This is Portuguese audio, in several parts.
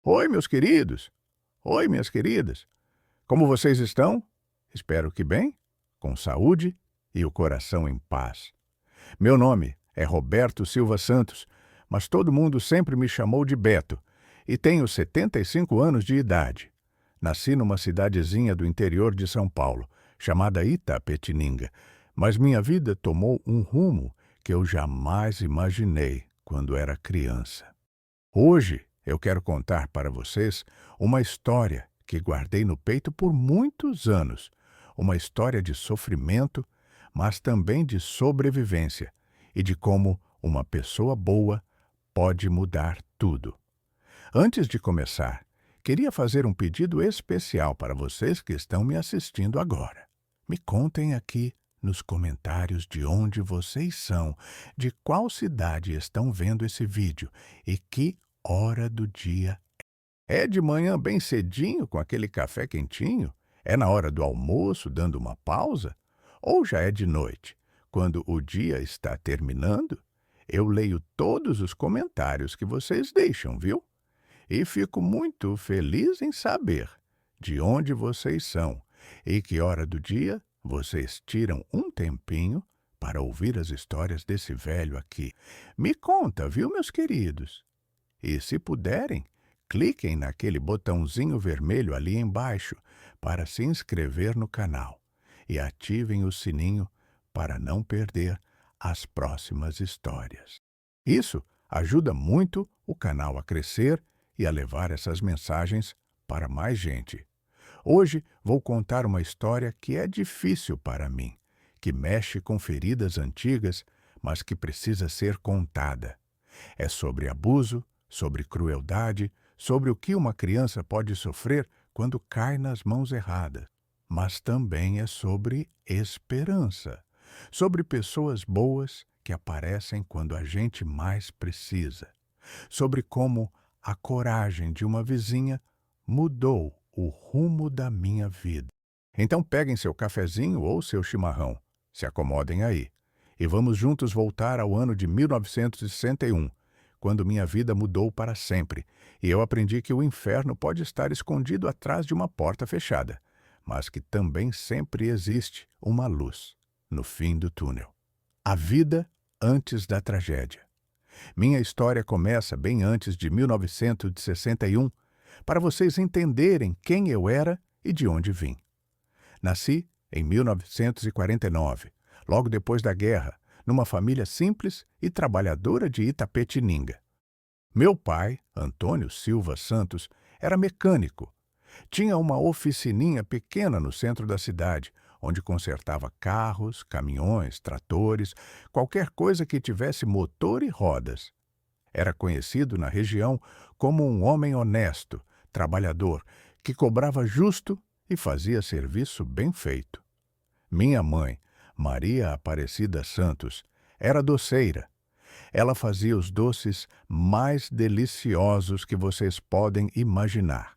Oi, meus queridos. Oi, minhas queridas. Como vocês estão? Espero que bem, com saúde e o coração em paz. Meu nome é Roberto Silva Santos, mas todo mundo sempre me chamou de Beto e tenho 75 anos de idade. Nasci numa cidadezinha do interior de São Paulo, chamada Itapetininga, mas minha vida tomou um rumo que eu jamais imaginei quando era criança. Hoje eu quero contar para vocês uma história que guardei no peito por muitos anos. Uma história de sofrimento, mas também de sobrevivência e de como uma pessoa boa pode mudar tudo. Antes de começar, queria fazer um pedido especial para vocês que estão me assistindo agora. Me contem aqui nos comentários de onde vocês são, de qual cidade estão vendo esse vídeo e que hora do dia. É de manhã bem cedinho com aquele café quentinho? É na hora do almoço dando uma pausa? Ou já é de noite, quando o dia está terminando? Eu leio todos os comentários que vocês deixam, viu? E fico muito feliz em saber de onde vocês são e que hora do dia vocês tiram um tempinho para ouvir as histórias desse velho aqui. Me conta, viu, meus queridos? E se puderem, cliquem naquele botãozinho vermelho ali embaixo para se inscrever no canal e ativem o sininho para não perder as próximas histórias. Isso ajuda muito o canal a crescer e a levar essas mensagens para mais gente. Hoje vou contar uma história que é difícil para mim, que mexe com feridas antigas, mas que precisa ser contada. É sobre abuso, sobre crueldade, sobre o que uma criança pode sofrer quando cai nas mãos erradas. Mas também é sobre esperança, sobre pessoas boas que aparecem quando a gente mais precisa, sobre como a coragem de uma vizinha mudou o rumo da minha vida. Então peguem seu cafezinho ou seu chimarrão, se acomodem aí, e vamos juntos voltar ao ano de 1961, quando minha vida mudou para sempre, e eu aprendi que o inferno pode estar escondido atrás de uma porta fechada, mas que também sempre existe uma luz no fim do túnel. A vida antes da tragédia. Minha história começa bem antes de 1961, para vocês entenderem quem eu era e de onde vim. Nasci em 1949, logo depois da guerra, numa família simples e trabalhadora de Itapetininga. Meu pai, Antônio Silva Santos, era mecânico. Tinha uma oficininha pequena no centro da cidade, onde consertava carros, caminhões, tratores, qualquer coisa que tivesse motor e rodas. Era conhecido na região como um homem honesto, trabalhador, que cobrava justo e fazia serviço bem feito. Minha mãe, Maria Aparecida Santos, era doceira. Ela fazia os doces mais deliciosos que vocês podem imaginar.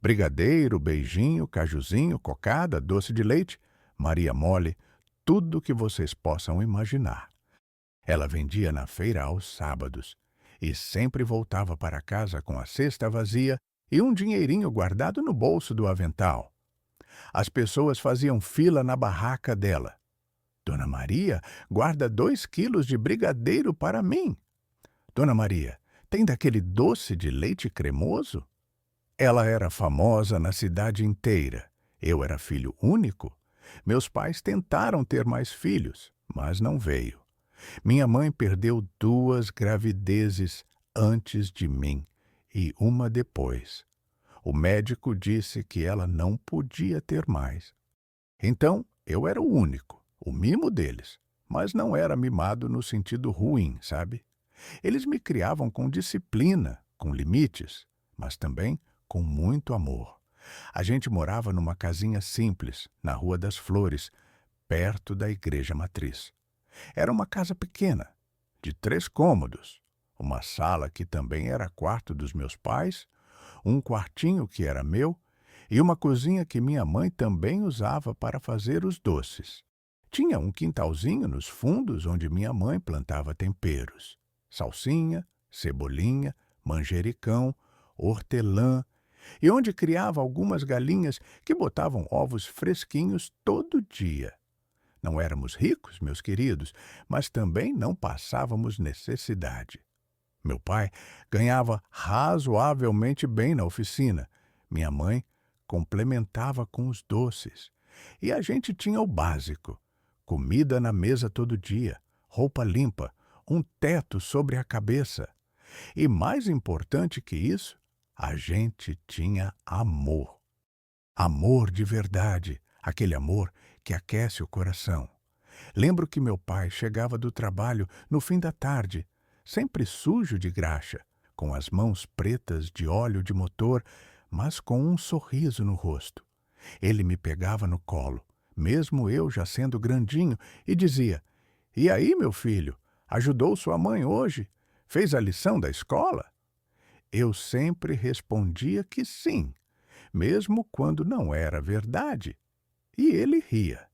Brigadeiro, beijinho, cajuzinho, cocada, doce de leite, Maria mole, tudo que vocês possam imaginar. Ela vendia na feira aos sábados e sempre voltava para casa com a cesta vazia e um dinheirinho guardado no bolso do avental. As pessoas faziam fila na barraca dela. Dona Maria, guarda 2 quilos de brigadeiro para mim. Dona Maria, tem daquele doce de leite cremoso? Ela era famosa na cidade inteira. Eu era filho único. Meus pais tentaram ter mais filhos, mas não veio. Minha mãe perdeu 2 gravidezes antes de mim e uma depois. O médico disse que ela não podia ter mais. Então, eu era o único, o mimo deles, mas não era mimado no sentido ruim, sabe? Eles me criavam com disciplina, com limites, mas também com muito amor. A gente morava numa casinha simples, na Rua das Flores, perto da igreja matriz. Era uma casa pequena, de 3 cômodos, uma sala que também era quarto dos meus pais, um quartinho que era meu e uma cozinha que minha mãe também usava para fazer os doces. Tinha um quintalzinho nos fundos onde minha mãe plantava temperos: salsinha, cebolinha, manjericão, hortelã, e onde criava algumas galinhas que botavam ovos fresquinhos todo dia. Não éramos ricos, meus queridos, mas também não passávamos necessidade. Meu pai ganhava razoavelmente bem na oficina. Minha mãe complementava com os doces. E a gente tinha o básico: comida na mesa todo dia, roupa limpa, um teto sobre a cabeça. E mais importante que isso, a gente tinha amor. Amor de verdade, aquele amor que aquece o coração. Lembro que meu pai chegava do trabalho no fim da tarde, sempre sujo de graxa, com as mãos pretas de óleo de motor, mas com um sorriso no rosto. Ele me pegava no colo, mesmo eu já sendo grandinho, e dizia: "E aí, meu filho, ajudou sua mãe hoje? Fez a lição da escola?" Eu sempre respondia que sim, mesmo quando não era verdade. E ele ria,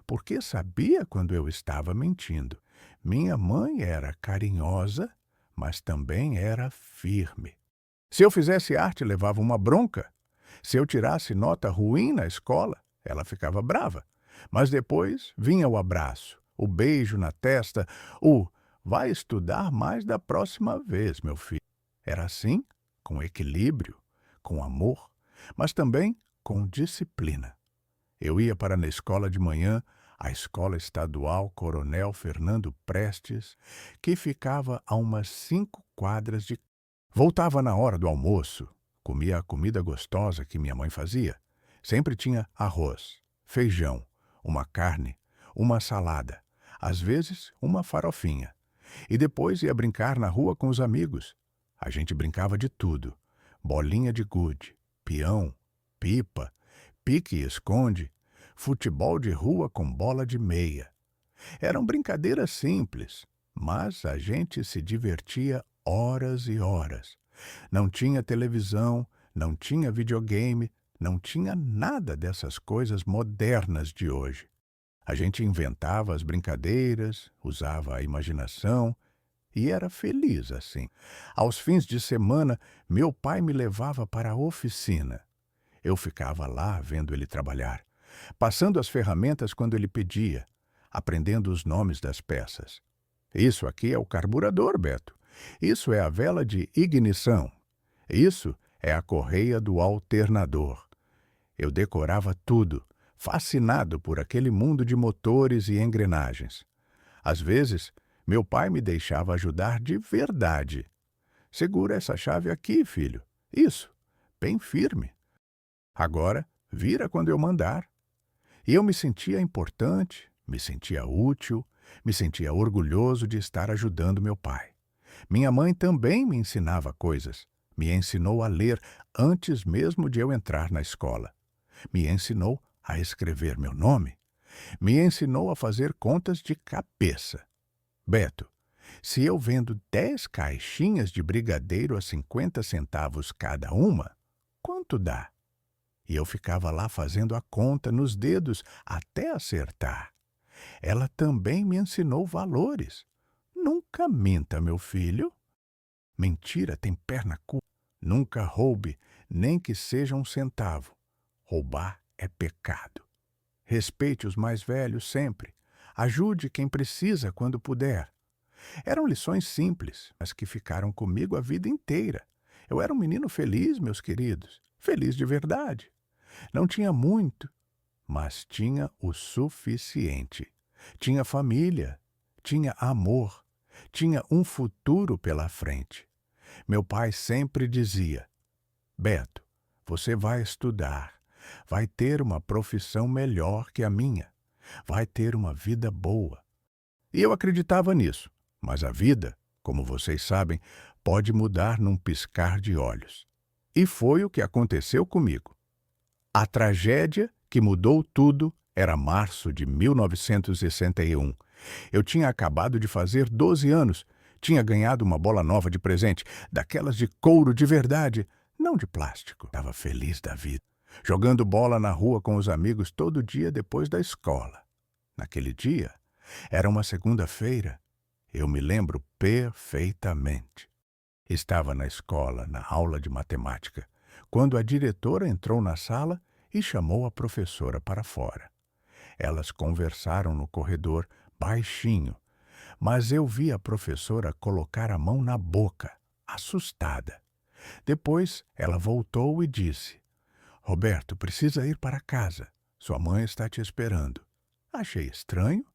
porque sabia quando eu estava mentindo. Minha mãe era carinhosa, mas também era firme. Se eu fizesse arte, levava uma bronca. Se eu tirasse nota ruim na escola, ela ficava brava. Mas depois vinha o abraço, o beijo na testa, o "vai estudar mais da próxima vez, meu filho." Era assim, com equilíbrio, com amor, mas também com disciplina. Eu ia para a escola de manhã, a Escola Estadual Coronel Fernando Prestes, que ficava a umas 5 quadras de... Voltava na hora do almoço, comia a comida gostosa que minha mãe fazia. Sempre tinha arroz, feijão, uma carne, uma salada, às vezes uma farofinha. E depois ia brincar na rua com os amigos. A gente brincava de tudo: bolinha de gude, peão, pipa, pique e esconde, futebol de rua com bola de meia. Eram brincadeiras simples, mas a gente se divertia horas e horas. Não tinha televisão, não tinha videogame, não tinha nada dessas coisas modernas de hoje. A gente inventava as brincadeiras, usava a imaginação e era feliz assim. Aos fins de semana, meu pai me levava para a oficina. Eu ficava lá vendo ele trabalhar, passando as ferramentas quando ele pedia, aprendendo os nomes das peças. Isso aqui é o carburador, Beto. Isso é a vela de ignição. Isso é a correia do alternador. Eu decorava tudo, fascinado por aquele mundo de motores e engrenagens. Às vezes, meu pai me deixava ajudar de verdade. "Segura essa chave aqui, filho. Isso, bem firme. Agora, vira quando eu mandar." E eu me sentia importante, me sentia útil, me sentia orgulhoso de estar ajudando meu pai. Minha mãe também me ensinava coisas. Me ensinou a ler antes mesmo de eu entrar na escola. Me ensinou a escrever meu nome. Me ensinou a fazer contas de cabeça. "Beto, se eu vendo 10 caixinhas de brigadeiro a 50 centavos cada uma, quanto dá?" E eu ficava lá fazendo a conta nos dedos até acertar. Ela também me ensinou valores. "Nunca minta, meu filho. Mentira tem perna curta. Nunca roube, nem que seja 1 centavo. Roubar é pecado. Respeite os mais velhos sempre. Ajude quem precisa quando puder." Eram lições simples, mas que ficaram comigo a vida inteira. Eu era um menino feliz, meus queridos, feliz de verdade. Não tinha muito, mas tinha o suficiente. Tinha família, tinha amor, tinha um futuro pela frente. Meu pai sempre dizia: "Beto, você vai estudar, vai ter uma profissão melhor que a minha, vai ter uma vida boa." E eu acreditava nisso, mas a vida, como vocês sabem, pode mudar num piscar de olhos. E foi o que aconteceu comigo. A tragédia que mudou tudo era março de 1961. Eu tinha acabado de fazer 12 anos, tinha ganhado uma bola nova de presente, daquelas de couro de verdade, não de plástico. Estava feliz da vida, jogando bola na rua com os amigos todo dia depois da escola. Naquele dia, era uma segunda-feira. Eu me lembro perfeitamente. Estava na escola, na aula de matemática, quando a diretora entrou na sala e chamou a professora para fora. Elas conversaram no corredor, baixinho, mas eu vi a professora colocar a mão na boca, assustada. Depois ela voltou e disse: Roberto, precisa ir para casa. Sua mãe está te esperando. Achei estranho,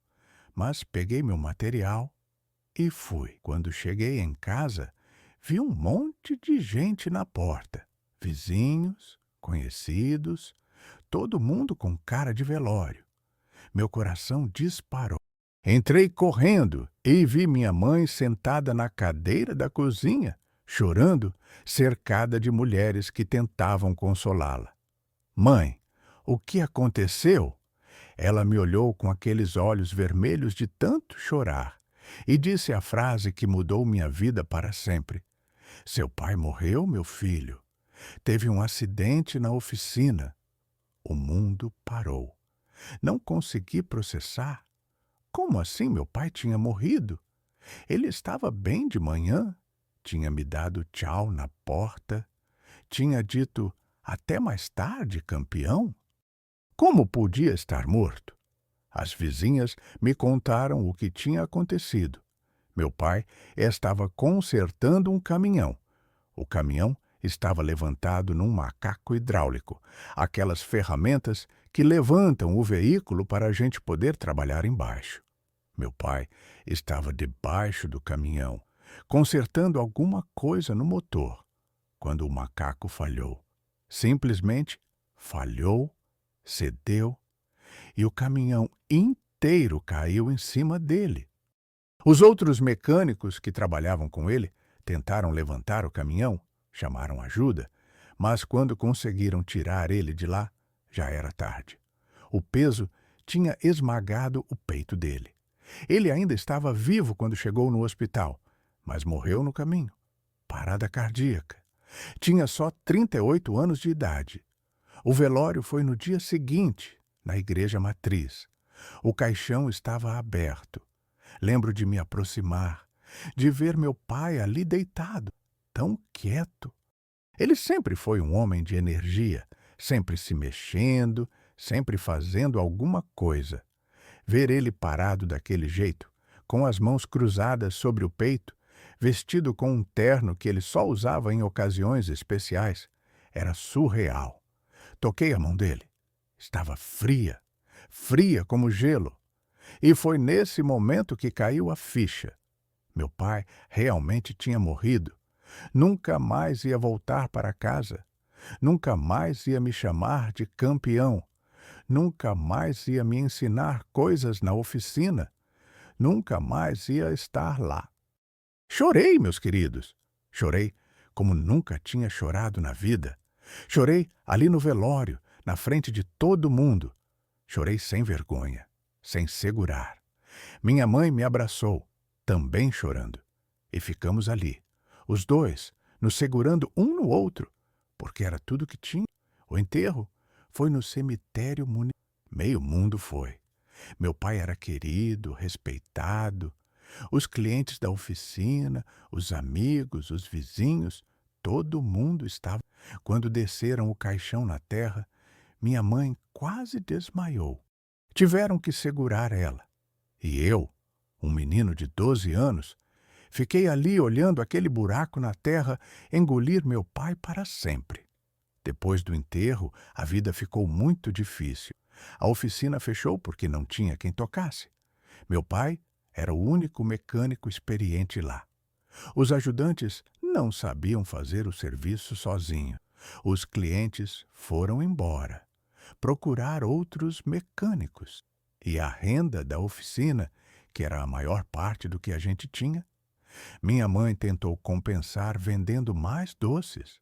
mas peguei meu material e fui. Quando cheguei em casa, vi um monte de gente na porta. Vizinhos, conhecidos, todo mundo com cara de velório. Meu coração disparou. Entrei correndo e vi minha mãe sentada na cadeira da cozinha, chorando, cercada de mulheres que tentavam consolá-la. Mãe, o que aconteceu? Ela me olhou com aqueles olhos vermelhos de tanto chorar e disse a frase que mudou minha vida para sempre. Seu pai morreu, meu filho. Teve um acidente na oficina. O mundo parou. Não consegui processar. Como assim meu pai tinha morrido? Ele estava bem de manhã. Tinha me dado tchau na porta. Tinha dito até mais tarde, campeão. Como podia estar morto? As vizinhas me contaram o que tinha acontecido. Meu pai estava consertando um caminhão. O caminhão estava levantado num macaco hidráulico, aquelas ferramentas que levantam o veículo para a gente poder trabalhar embaixo. Meu pai estava debaixo do caminhão, consertando alguma coisa no motor, quando o macaco falhou. Simplesmente falhou, cedeu, e o caminhão inteiro caiu em cima dele. Os outros mecânicos que trabalhavam com ele tentaram levantar o caminhão, chamaram ajuda, mas quando conseguiram tirar ele de lá, já era tarde. O peso tinha esmagado o peito dele. Ele ainda estava vivo quando chegou no hospital, mas morreu no caminho. Parada cardíaca. Tinha só 38 anos de idade. O velório foi no dia seguinte, na igreja matriz. O caixão estava aberto. Lembro de me aproximar, de ver meu pai ali deitado, tão quieto. Ele sempre foi um homem de energia, sempre se mexendo, sempre fazendo alguma coisa. Ver ele parado daquele jeito, com as mãos cruzadas sobre o peito, vestido com um terno que ele só usava em ocasiões especiais, era surreal. Toquei a mão dele. Estava fria, fria como gelo. E foi nesse momento que caiu a ficha. Meu pai realmente tinha morrido. Nunca mais ia voltar para casa. Nunca mais ia me chamar de campeão. Nunca mais ia me ensinar coisas na oficina. Nunca mais ia estar lá. Chorei, meus queridos. Chorei como nunca tinha chorado na vida. Chorei ali no velório, na frente de todo mundo. Chorei sem vergonha, sem segurar. Minha mãe me abraçou, também chorando. E ficamos ali, os dois, nos segurando um no outro, porque era tudo que tinha. O enterro foi no cemitério municipal. Meio mundo foi. Meu pai era querido, respeitado. Os clientes da oficina, os amigos, os vizinhos, todo mundo estava. Quando desceram o caixão na terra, minha mãe quase desmaiou. Tiveram que segurar ela. E eu, um menino de 12 anos, fiquei ali olhando aquele buraco na terra engolir meu pai para sempre. Depois do enterro, a vida ficou muito difícil. A oficina fechou porque não tinha quem tocasse. Meu pai era o único mecânico experiente lá. Os ajudantes não sabiam fazer o serviço sozinho. Os clientes foram embora, procurar outros mecânicos. E a renda da oficina, que era a maior parte do que a gente tinha, minha mãe tentou compensar vendendo mais doces.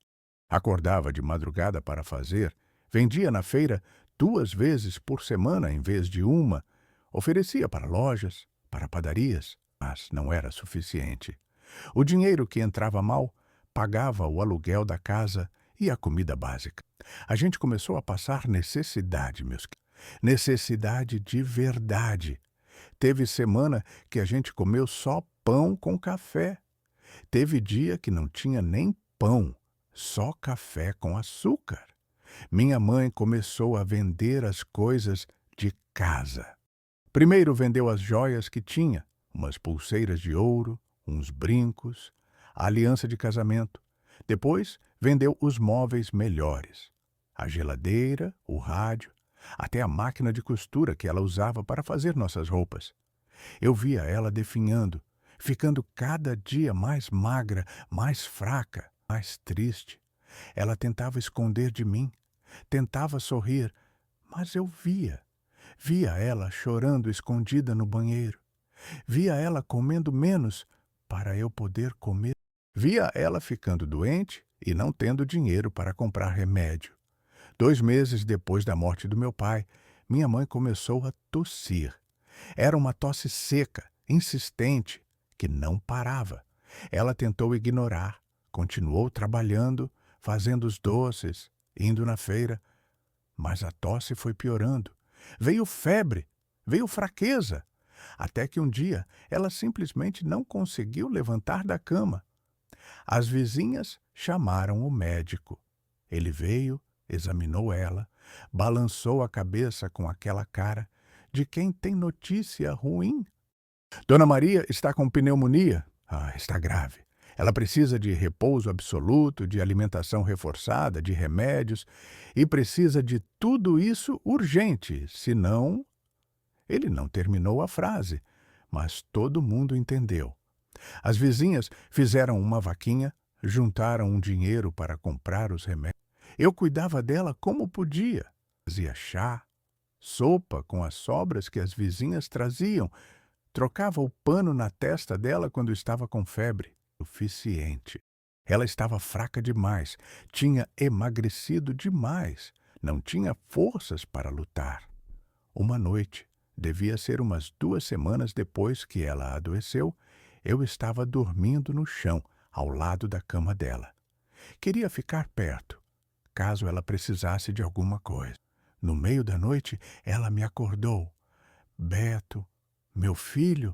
Acordava de madrugada para fazer, vendia na feira 2 vezes por semana em vez de uma, oferecia para lojas, para padarias, mas não era suficiente. O dinheiro que entrava mal pagava o aluguel da casa e a comida básica. A gente começou a passar necessidade, meus queridos. Necessidade de verdade. Teve semana que a gente comeu só pão com café. Teve dia que não tinha nem pão, só café com açúcar. Minha mãe começou a vender as coisas de casa. Primeiro vendeu as joias que tinha, umas pulseiras de ouro, uns brincos, a aliança de casamento. Depois vendeu os móveis melhores, a geladeira, o rádio, até a máquina de costura que ela usava para fazer nossas roupas. Eu via ela definhando, ficando cada dia mais magra, mais fraca, mais triste. Ela tentava esconder de mim, tentava sorrir, mas eu via. Via ela chorando escondida no banheiro. Via ela comendo menos para eu poder comer. Via ela ficando doente e não tendo dinheiro para comprar remédio. 2 meses depois da morte do meu pai, minha mãe começou a tossir. Era uma tosse seca, insistente, que não parava. Ela tentou ignorar, continuou trabalhando, fazendo os doces, indo na feira, mas a tosse foi piorando. Veio febre, veio fraqueza, até que um dia ela simplesmente não conseguiu levantar da cama. As vizinhas chamaram o médico. Ele veio, examinou ela, balançou a cabeça com aquela cara de quem tem notícia ruim. Dona Maria está com pneumonia. Está grave. Ela precisa de repouso absoluto, de alimentação reforçada, de remédios e precisa de tudo isso urgente, senão... Ele não terminou a frase, mas todo mundo entendeu. As vizinhas fizeram uma vaquinha, juntaram um dinheiro para comprar os remédios. Eu cuidava dela como podia. Fazia chá, sopa com as sobras que as vizinhas traziam. Trocava o pano na testa dela quando estava com febre. Suficiente. Ela estava fraca demais, tinha emagrecido demais, não tinha forças para lutar. Uma noite, devia ser umas 2 semanas depois que ela adoeceu, eu estava dormindo no chão, ao lado da cama dela. Queria ficar perto, caso ela precisasse de alguma coisa. No meio da noite, ela me acordou. Beto, meu filho?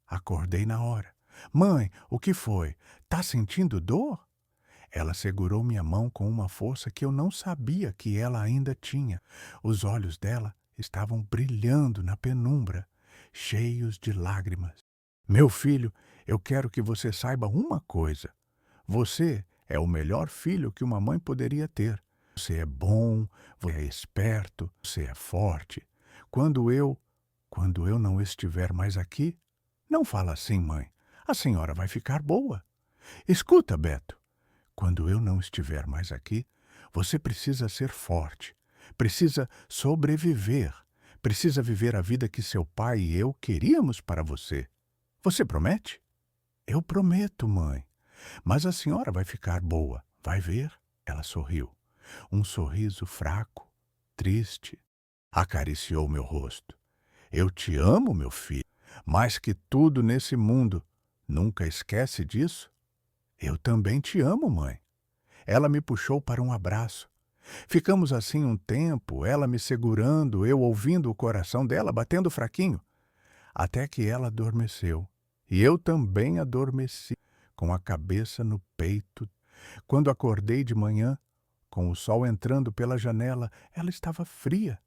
Acordei na hora. Mãe, o que foi? Tá sentindo dor? Ela segurou minha mão com uma força que eu não sabia que ela ainda tinha. Os olhos dela estavam brilhando na penumbra, cheios de lágrimas. Meu filho, eu quero que você saiba uma coisa. Você é o melhor filho que uma mãe poderia ter. Você é bom, você é esperto, você é forte. Quando eu não estiver mais aqui, não fala assim, mãe. A senhora vai ficar boa. Escuta, Beto. Quando eu não estiver mais aqui, você precisa ser forte. Precisa sobreviver. Precisa viver a vida que seu pai e eu queríamos para você. Você promete? Eu prometo, mãe. Mas a senhora vai ficar boa. Vai ver? Ela sorriu. Um sorriso fraco, triste. Acariciou meu rosto. Eu te amo, meu filho. Mais que tudo nesse mundo. Nunca esquece disso? Eu também te amo, mãe. Ela me puxou para um abraço. Ficamos assim um tempo, ela me segurando, eu ouvindo o coração dela batendo fraquinho, até que ela adormeceu. E eu também adormeci, com a cabeça no peito. Quando acordei de manhã, com o sol entrando pela janela, ela estava fria.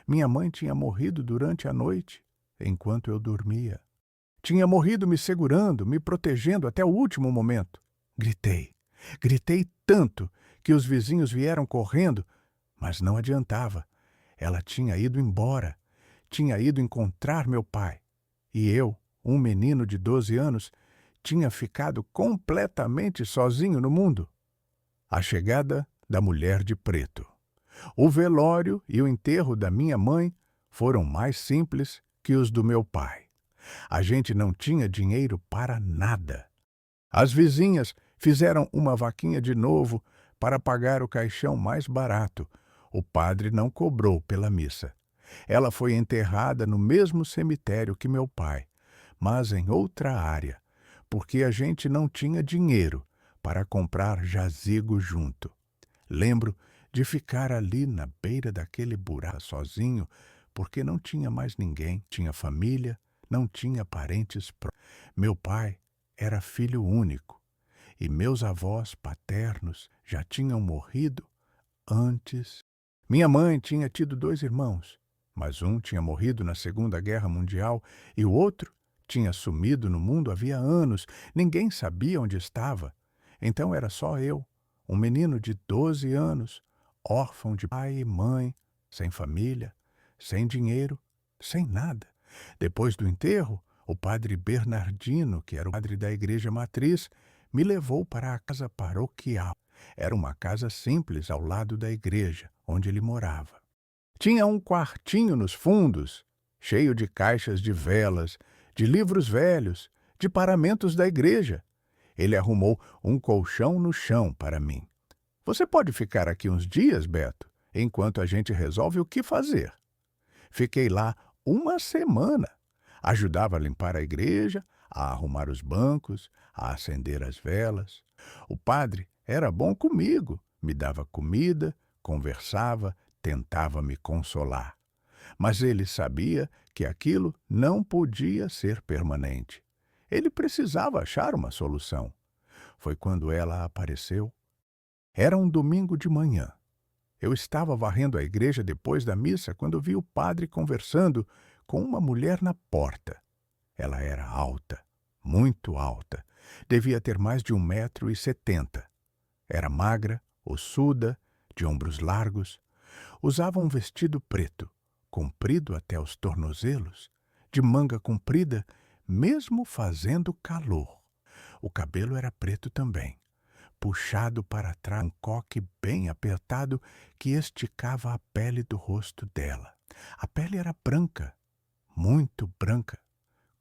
Minha mãe tinha morrido durante a noite, enquanto eu dormia. Tinha morrido me segurando, me protegendo até o último momento. Gritei tanto que os vizinhos vieram correndo, mas não adiantava. Ela tinha ido embora, tinha ido encontrar meu pai. E eu, um menino de 12 anos, tinha ficado completamente sozinho no mundo. A chegada da mulher de preto. O velório e o enterro da minha mãe foram mais simples que os do meu pai. A gente não tinha dinheiro para nada. As vizinhas fizeram uma vaquinha de novo para pagar o caixão mais barato. O padre não cobrou pela missa. Ela foi enterrada no mesmo cemitério que meu pai, mas em outra área, porque a gente não tinha dinheiro para comprar jazigo junto. Lembro de ficar ali na beira daquele buraco sozinho, porque não tinha mais ninguém, tinha família, não tinha parentes próximos. Meu pai era filho único. e meus avós paternos já tinham morrido antes. Minha mãe tinha tido 2 irmãos, mas um tinha morrido na Segunda Guerra Mundial e o outro tinha sumido no mundo havia anos. Ninguém sabia onde estava. Então era só eu, um menino de 12 anos, órfão de pai e mãe, sem família, sem dinheiro, sem nada. Depois do enterro, o padre Bernardino, que era o padre da igreja matriz, me levou para a casa paroquial. Era uma casa simples ao lado da igreja, onde ele morava. Tinha um quartinho nos fundos, cheio de caixas de velas, de livros velhos, de paramentos da igreja. Ele arrumou um colchão no chão para mim. Você pode ficar aqui uns dias, Beto, enquanto a gente resolve o que fazer. Fiquei lá uma semana. Ajudava a limpar a igreja, a arrumar os bancos, a acender as velas. O padre era bom comigo, me dava comida, conversava, tentava me consolar. Mas ele sabia que aquilo não podia ser permanente. Ele precisava achar uma solução. Foi quando ela apareceu. Era um domingo de manhã. Eu estava varrendo a igreja depois da missa quando vi o padre conversando com uma mulher na porta. Ela era alta, muito alta. Devia ter mais de 1,70 m. Era magra, ossuda, de ombros largos. Usava um vestido preto, comprido até os tornozelos, de manga comprida, mesmo fazendo calor. O cabelo era preto também, puxado para trás, um coque bem apertado que esticava a pele do rosto dela. A pele era branca, muito branca,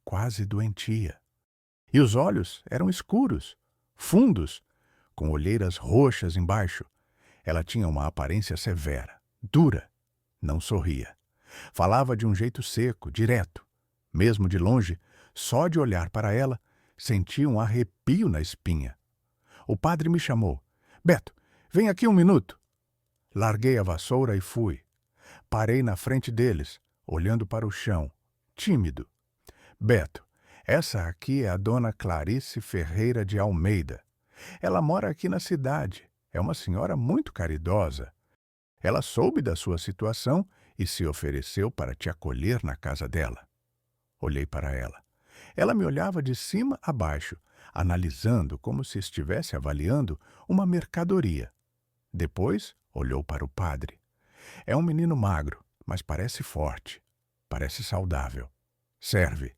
quase doentia. E os olhos eram escuros, fundos, com olheiras roxas embaixo. Ela tinha uma aparência severa, dura, não sorria. Falava de um jeito seco, direto. Mesmo de longe, só de olhar para ela, sentia um arrepio na espinha. O padre me chamou. Beto, vem aqui um minuto. Larguei a vassoura e fui. Parei na frente deles, olhando para o chão, tímido. Beto, essa aqui é a dona Clarice Ferreira de Almeida. Ela mora aqui na cidade. É uma senhora muito caridosa. Ela soube da sua situação e se ofereceu para te acolher na casa dela. Olhei para ela. Ela me olhava de cima a baixo, analisando como se estivesse avaliando uma mercadoria. Depois olhou para o padre. É um menino magro, mas parece forte. Parece saudável. Serve.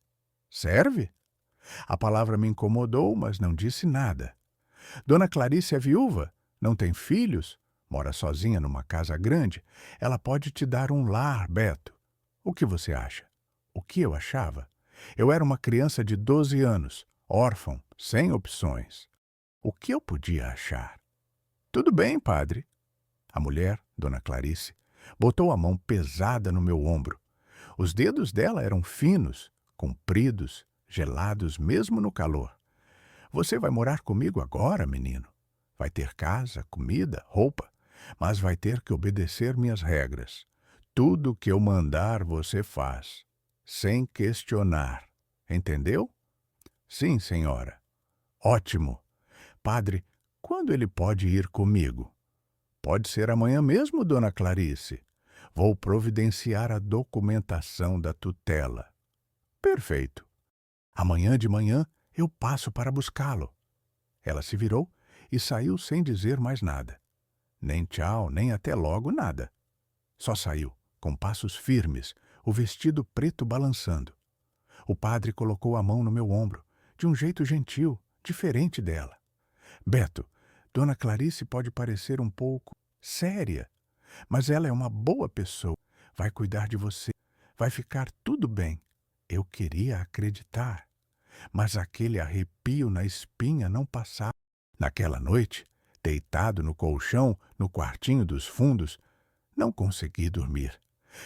Serve? A palavra me incomodou, mas não disse nada. Dona Clarice é viúva, não tem filhos, mora sozinha numa casa grande. Ela pode te dar um lar, Beto. O que você acha? O que eu achava? Eu era uma criança de 12 anos, órfão, sem opções. O que eu podia achar? Tudo bem, padre. A mulher, Dona Clarice, botou a mão pesada no meu ombro. Os dedos dela eram finos, compridos, gelados mesmo no calor. Você vai morar comigo agora, menino. Vai ter casa, comida, roupa, mas vai ter que obedecer minhas regras. Tudo o que eu mandar você faz, sem questionar. Entendeu? Sim, senhora. Ótimo. Padre, quando ele pode ir comigo? Pode ser amanhã mesmo, dona Clarice. Vou providenciar a documentação da tutela. Perfeito. Amanhã de manhã eu passo para buscá-lo. Ela se virou e saiu sem dizer mais nada. Nem tchau, nem até logo, nada. Só saiu, com passos firmes, o vestido preto balançando. O padre colocou a mão no meu ombro, de um jeito gentil, diferente dela. Beto, Dona Clarice pode parecer um pouco séria, mas ela é uma boa pessoa. Vai cuidar de você. Vai ficar tudo bem. Eu queria acreditar, mas aquele arrepio na espinha não passava. Naquela noite, deitado no colchão, no quartinho dos fundos, não consegui dormir.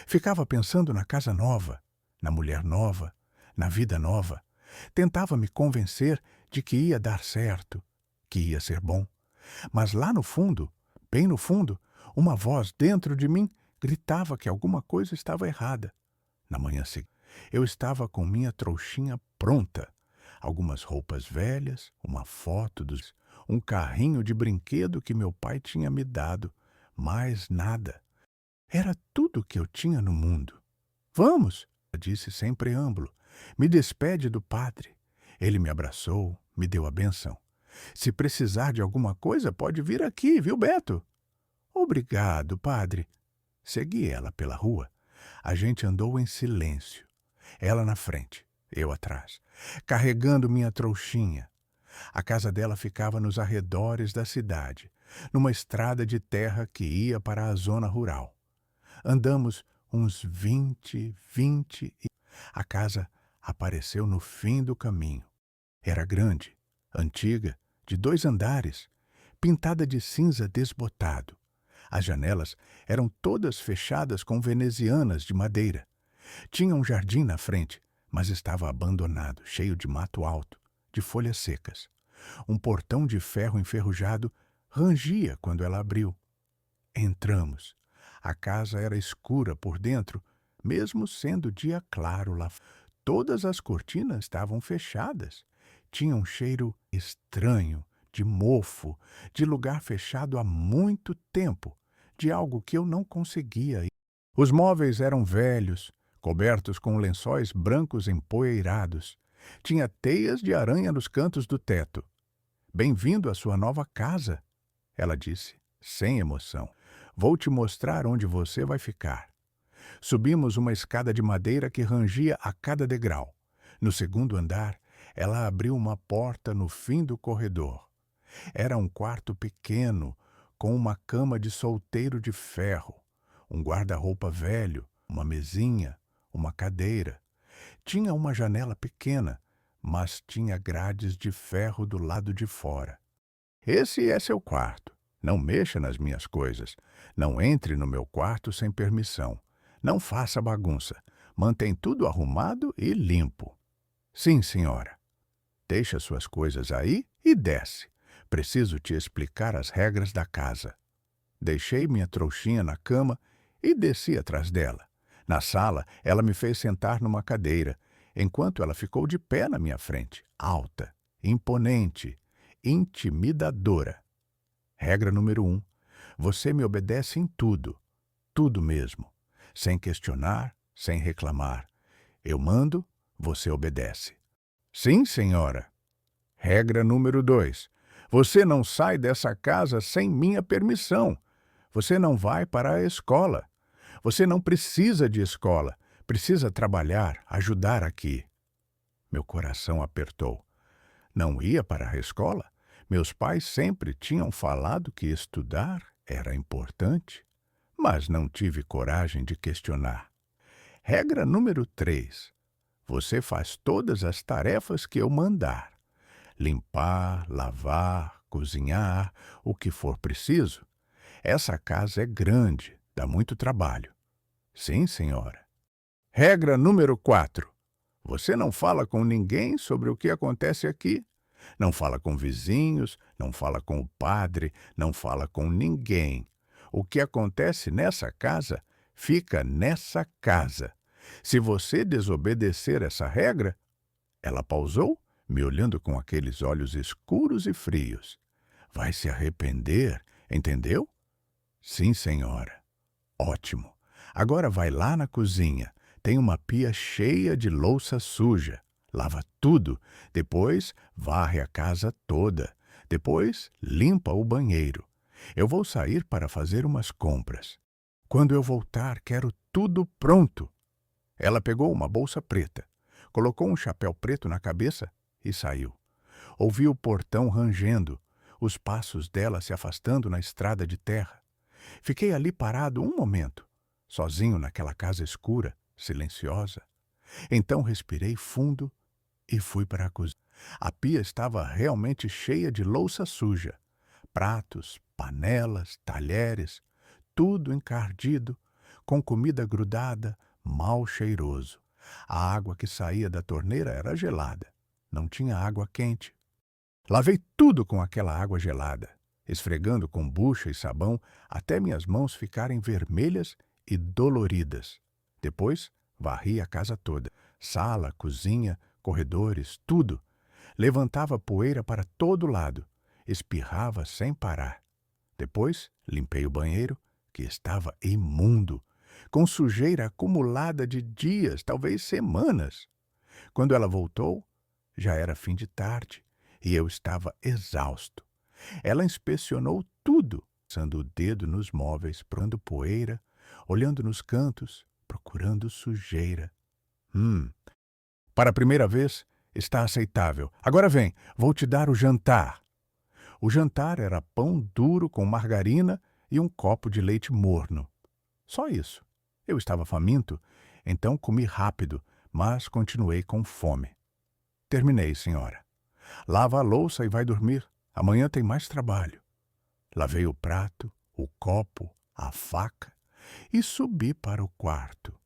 Ficava pensando na casa nova, na mulher nova, na vida nova. Tentava me convencer de que ia dar certo, que ia ser bom. Mas lá no fundo, bem no fundo, uma voz dentro de mim gritava que alguma coisa estava errada. Na manhã seguinte, eu estava com minha trouxinha pronta. Algumas roupas velhas, uma foto um carrinho de brinquedo que meu pai tinha me dado. Mais nada. Era tudo que eu tinha no mundo. Vamos, disse sem preâmbulo. Me despede do padre. Ele me abraçou, me deu a bênção. Se precisar de alguma coisa, pode vir aqui, viu, Beto? Obrigado, padre. Segui ela pela rua. A gente andou em silêncio. Ela na frente, eu atrás, carregando minha trouxinha. A casa dela ficava nos arredores da cidade, numa estrada de terra que ia para a zona rural. Andamos uns 20 e... A casa apareceu no fim do caminho. Era grande, antiga, de 2 andares, pintada de cinza desbotado. As janelas eram todas fechadas com venezianas de madeira. Tinha um jardim na frente, mas estava abandonado, cheio de mato alto, de folhas secas. Um portão de ferro enferrujado rangia quando ela abriu. Entramos. A casa era escura por dentro, mesmo sendo dia claro lá. Todas as cortinas estavam fechadas. Tinha um cheiro estranho, de mofo, de lugar fechado há muito tempo, de algo que eu não conseguia ir. Os móveis eram velhos, cobertos com lençóis brancos empoeirados. Tinha teias de aranha nos cantos do teto. Bem-vindo à sua nova casa, ela disse, sem emoção. Vou te mostrar onde você vai ficar. Subimos uma escada de madeira que rangia a cada degrau. No segundo andar, ela abriu uma porta no fim do corredor. Era um quarto pequeno, com uma cama de solteiro de ferro, um guarda-roupa velho, uma mesinha, uma cadeira. Tinha uma janela pequena, mas tinha grades de ferro do lado de fora. Esse é seu quarto. Não mexa nas minhas coisas. Não entre no meu quarto sem permissão. Não faça bagunça. Mantém tudo arrumado e limpo. Sim, senhora. Deixa suas coisas aí e desce. Preciso te explicar as regras da casa. Deixei minha trouxinha na cama e desci atrás dela. Na sala, ela me fez sentar numa cadeira, enquanto ela ficou de pé na minha frente, alta, imponente, intimidadora. Regra número 1. Você me obedece em tudo, tudo mesmo, sem questionar, sem reclamar. Eu mando, você obedece. Sim, senhora. Regra número 2. Você não sai dessa casa sem minha permissão. Você não vai para a escola. Você não precisa de escola. Precisa trabalhar, ajudar aqui. Meu coração apertou. Não ia para a escola? Meus pais sempre tinham falado que estudar era importante, mas não tive coragem de questionar. Regra número 3. Você faz todas as tarefas que eu mandar. Limpar, lavar, cozinhar, o que for preciso. Essa casa é grande, dá muito trabalho. Sim, senhora. Regra número 4. Você não fala com ninguém sobre o que acontece aqui. Não fala com vizinhos, não fala com o padre, não fala com ninguém. O que acontece nessa casa, fica nessa casa. Se você desobedecer essa regra... Ela pausou, me olhando com aqueles olhos escuros e frios. Vai se arrepender, entendeu? Sim, senhora. Ótimo. Agora vai lá na cozinha. Tem uma pia cheia de louça suja. Lava tudo. Depois varre a casa toda. Depois limpa o banheiro. Eu vou sair para fazer umas compras. Quando eu voltar, quero tudo pronto. Ela pegou uma bolsa preta, colocou um chapéu preto na cabeça e saiu. Ouvi o portão rangendo, os passos dela se afastando na estrada de terra. Fiquei ali parado um momento, sozinho naquela casa escura, silenciosa. Então respirei fundo e fui para a cozinha. A pia estava realmente cheia de louça suja. Pratos, panelas, talheres, tudo encardido, com comida grudada, mal cheiroso. A água que saía da torneira era gelada. Não tinha água quente. Lavei tudo com aquela água gelada, esfregando com bucha e sabão até minhas mãos ficarem vermelhas e doloridas. Depois, varri a casa toda. Sala, cozinha, corredores, tudo. Levantava poeira para todo lado. espirrava sem parar. Depois, limpei o banheiro, que estava imundo, com sujeira acumulada de dias, talvez semanas. Quando ela voltou, já era fim de tarde e eu estava exausto. Ela inspecionou tudo, passando o dedo nos móveis, procurando poeira, olhando nos cantos, procurando sujeira. Para a primeira vez, está aceitável. Agora vem, vou te dar o jantar. O jantar era pão duro com margarina e um copo de leite morno. Só isso. Eu estava faminto, então comi rápido, mas continuei com fome. Terminei, senhora. Lava a louça e vai dormir. Amanhã tem mais trabalho. Lavei o prato, o copo, a faca e subi para o quarto.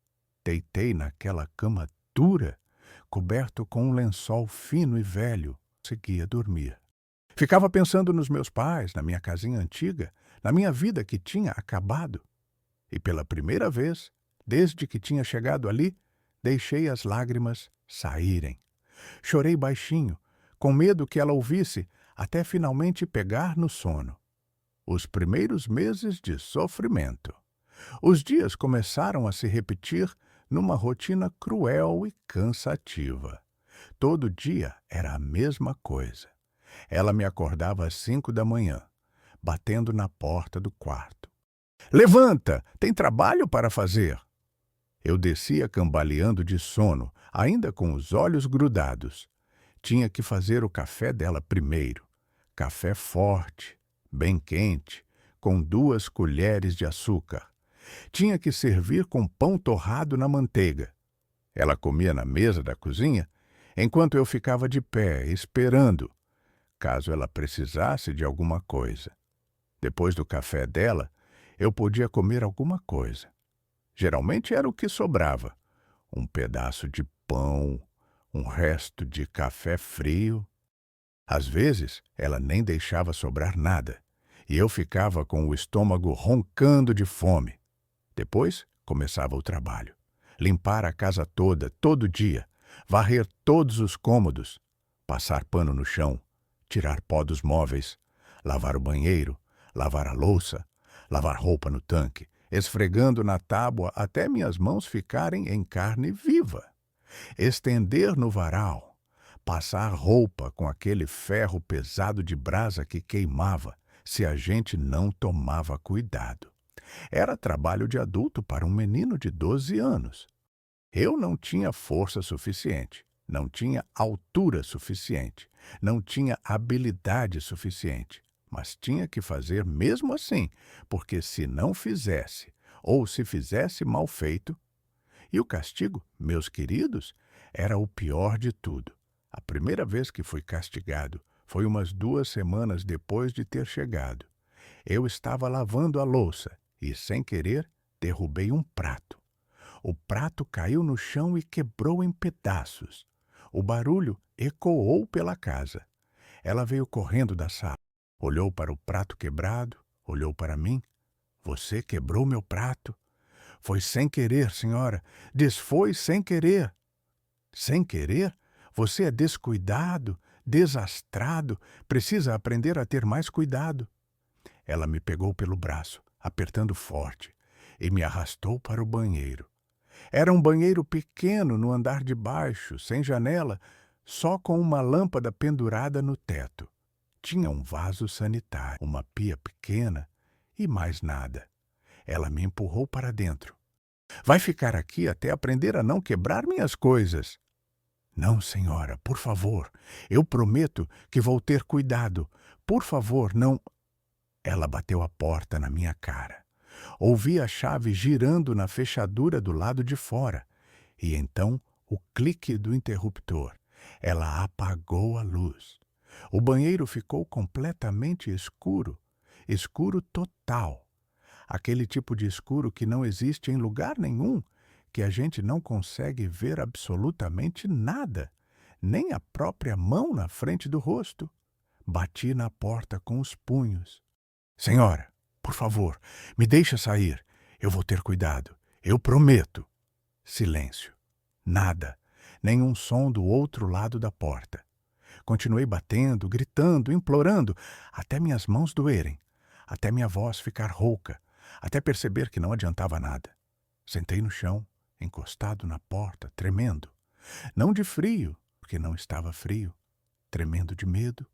Deitei naquela cama dura, coberto com um lençol fino e velho. Seguia dormir. Ficava pensando nos meus pais, na minha casinha antiga, na minha vida que tinha acabado. E pela primeira vez, desde que tinha chegado ali, deixei as lágrimas saírem. Chorei baixinho, com medo que ela ouvisse, até finalmente pegar no sono. Os primeiros meses de sofrimento. Os dias começaram a se repetir numa rotina cruel e cansativa. Todo dia era a mesma coisa. Ela me acordava às 5 da manhã, batendo na porta do quarto. Levanta! Tem trabalho para fazer! Eu descia cambaleando de sono, ainda com os olhos grudados. Tinha que fazer o café dela primeiro. Café forte, bem quente, com 2 colheres de açúcar. Tinha que servir com pão torrado na manteiga. Ela comia na mesa da cozinha, enquanto eu ficava de pé, esperando, caso ela precisasse de alguma coisa. Depois do café dela, eu podia comer alguma coisa. Geralmente era o que sobrava. Um pedaço de pão, um resto de café frio. Às vezes, ela nem deixava sobrar nada, e eu ficava com o estômago roncando de fome. Depois, começava o trabalho. Limpar a casa toda, todo dia, varrer todos os cômodos, passar pano no chão, tirar pó dos móveis, lavar o banheiro, lavar a louça, lavar roupa no tanque, esfregando na tábua até minhas mãos ficarem em carne viva, estender no varal, passar roupa com aquele ferro pesado de brasa que queimava se a gente não tomava cuidado. Era trabalho de adulto para um menino de 12 anos. Eu não tinha força suficiente, não tinha altura suficiente, não tinha habilidade suficiente, mas tinha que fazer mesmo assim, porque se não fizesse, ou se fizesse mal feito... E o castigo, meus queridos, era o pior de tudo. A primeira vez que fui castigado foi umas 2 semanas depois de ter chegado. Eu estava lavando a louça e, sem querer, derrubei um prato. O prato caiu no chão e quebrou em pedaços. O barulho ecoou pela casa. Ela veio correndo da sala. Olhou para o prato quebrado, olhou para mim. Você quebrou meu prato? Foi sem querer, senhora. Desfoi sem querer. Sem querer? Você é descuidado, desastrado. Precisa aprender a ter mais cuidado. Ela me pegou pelo braço, apertando forte, e me arrastou para o banheiro. Era um banheiro pequeno no andar de baixo, sem janela, só com uma lâmpada pendurada no teto. Tinha um vaso sanitário, uma pia pequena e mais nada. Ela me empurrou para dentro. Vai ficar aqui até aprender a não quebrar minhas coisas. Não, senhora, por favor. Eu prometo que vou ter cuidado. Por favor, não... Ela bateu a porta na minha cara. Ouvi a chave girando na fechadura do lado de fora. E então o clique do interruptor. Ela apagou a luz. O banheiro ficou completamente escuro. Escuro total. Aquele tipo de escuro que não existe em lugar nenhum, que a gente não consegue ver absolutamente nada, nem a própria mão na frente do rosto. Bati na porta com os punhos. Senhora, por favor, me deixa sair. Eu vou ter cuidado. Eu prometo. Silêncio. Nada. Nenhum som do outro lado da porta. Continuei batendo, gritando, implorando, até minhas mãos doerem, até minha voz ficar rouca, até perceber que não adiantava nada. Sentei no chão, encostado na porta, tremendo. Não de frio, porque não estava frio, tremendo de medo,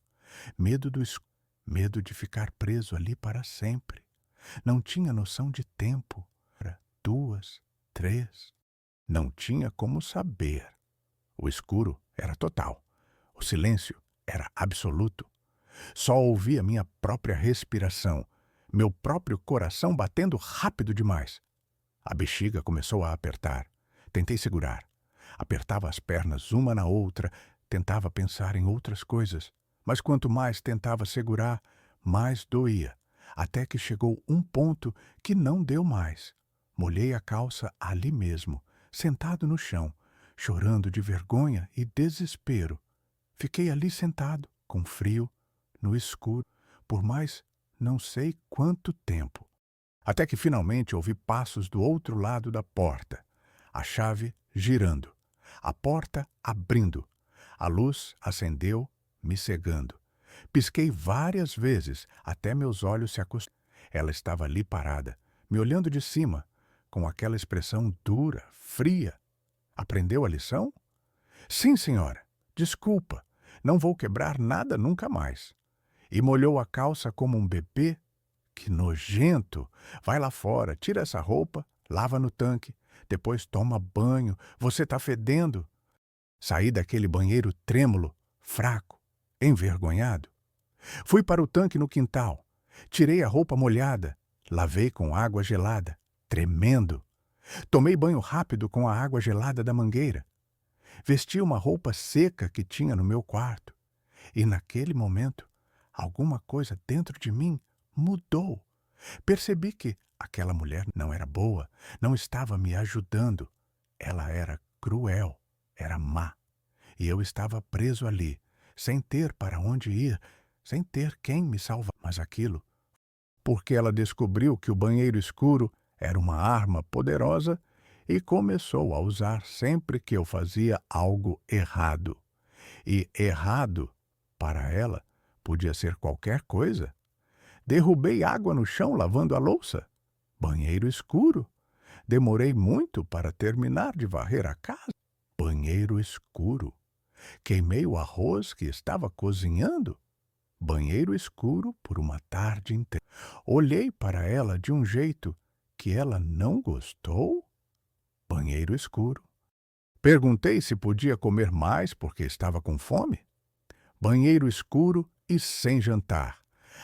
medo do escuro, medo de ficar preso ali para sempre. Não tinha noção de tempo. 2, 3. Não tinha como saber. O escuro era total. O silêncio era absoluto. Só ouvia minha própria respiração, meu próprio coração batendo rápido demais. A bexiga começou a apertar. Tentei segurar. Apertava as pernas uma na outra, tentava pensar em outras coisas. Mas quanto mais tentava segurar, mais doía. Até que chegou um ponto que não deu mais. Molhei a calça ali mesmo, sentado no chão, chorando de vergonha e desespero. Fiquei ali sentado, com frio, no escuro, por mais não sei quanto tempo. Até que finalmente ouvi passos do outro lado da porta. A chave girando. A porta abrindo. A luz acendeu, me cegando. Pisquei várias vezes, até meus olhos se acostumaram. Ela estava ali parada, me olhando de cima, com aquela expressão dura, fria. Aprendeu a lição? Sim, senhora. Desculpa. Não vou quebrar nada nunca mais. E molhou a calça como um bebê. Que nojento! Vai lá fora, tira essa roupa, lava no tanque, depois toma banho. Você tá fedendo. Saí daquele banheiro trêmulo, fraco, envergonhado. Fui para o tanque no quintal. Tirei a roupa molhada, lavei com água gelada, tremendo. Tomei banho rápido com a água gelada da mangueira. Vesti uma roupa seca que tinha no meu quarto. E naquele momento, alguma coisa dentro de mim mudou. Percebi que aquela mulher não era boa, não estava me ajudando. Ela era cruel, era má. E eu estava preso ali, sem ter para onde ir, sem ter quem me salvar. Mas aquilo, porque ela descobriu que o banheiro escuro era uma arma poderosa e começou a usar sempre que eu fazia algo errado. E errado, para ela, podia ser qualquer coisa. Derrubei água no chão lavando a louça. Banheiro escuro. Demorei muito para terminar de varrer a casa. Banheiro escuro. Queimei o arroz que estava cozinhando. Banheiro escuro por uma tarde inteira. Olhei para ela de um jeito que ela não gostou. Banheiro escuro. Perguntei se podia comer mais porque estava com fome. Banheiro escuro e sem jantar.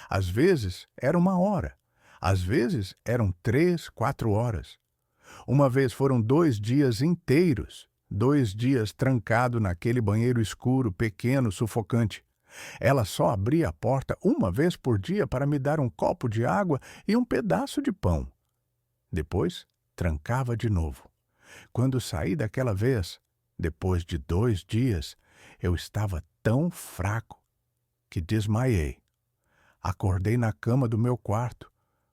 Às vezes era 1 hora, às vezes eram 3, 4 horas. Uma vez foram 2 dias inteiros, 2 dias trancado naquele banheiro escuro, pequeno, sufocante. Ela só abria a porta uma vez por dia para me dar um copo de água e um pedaço de pão. Depois, trancava de novo. Quando saí daquela vez, depois de 2 dias, eu estava tão fraco que desmaiei. Acordei na cama do meu quarto,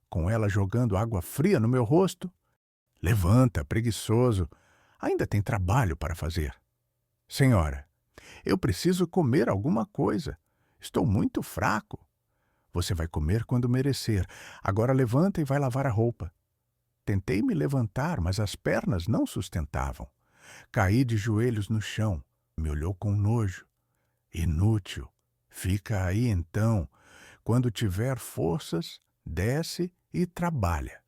com ela jogando água fria no meu rosto. Levanta, preguiçoso. Ainda tem trabalho para fazer. Senhora, eu preciso comer alguma coisa. Estou muito fraco. Você vai comer quando merecer. Agora levanta e vai lavar a roupa. Tentei me levantar, mas as pernas não sustentavam. Caí de joelhos no chão. Me olhou com nojo. Inútil. Fica aí então. Quando tiver forças, desce e trabalha.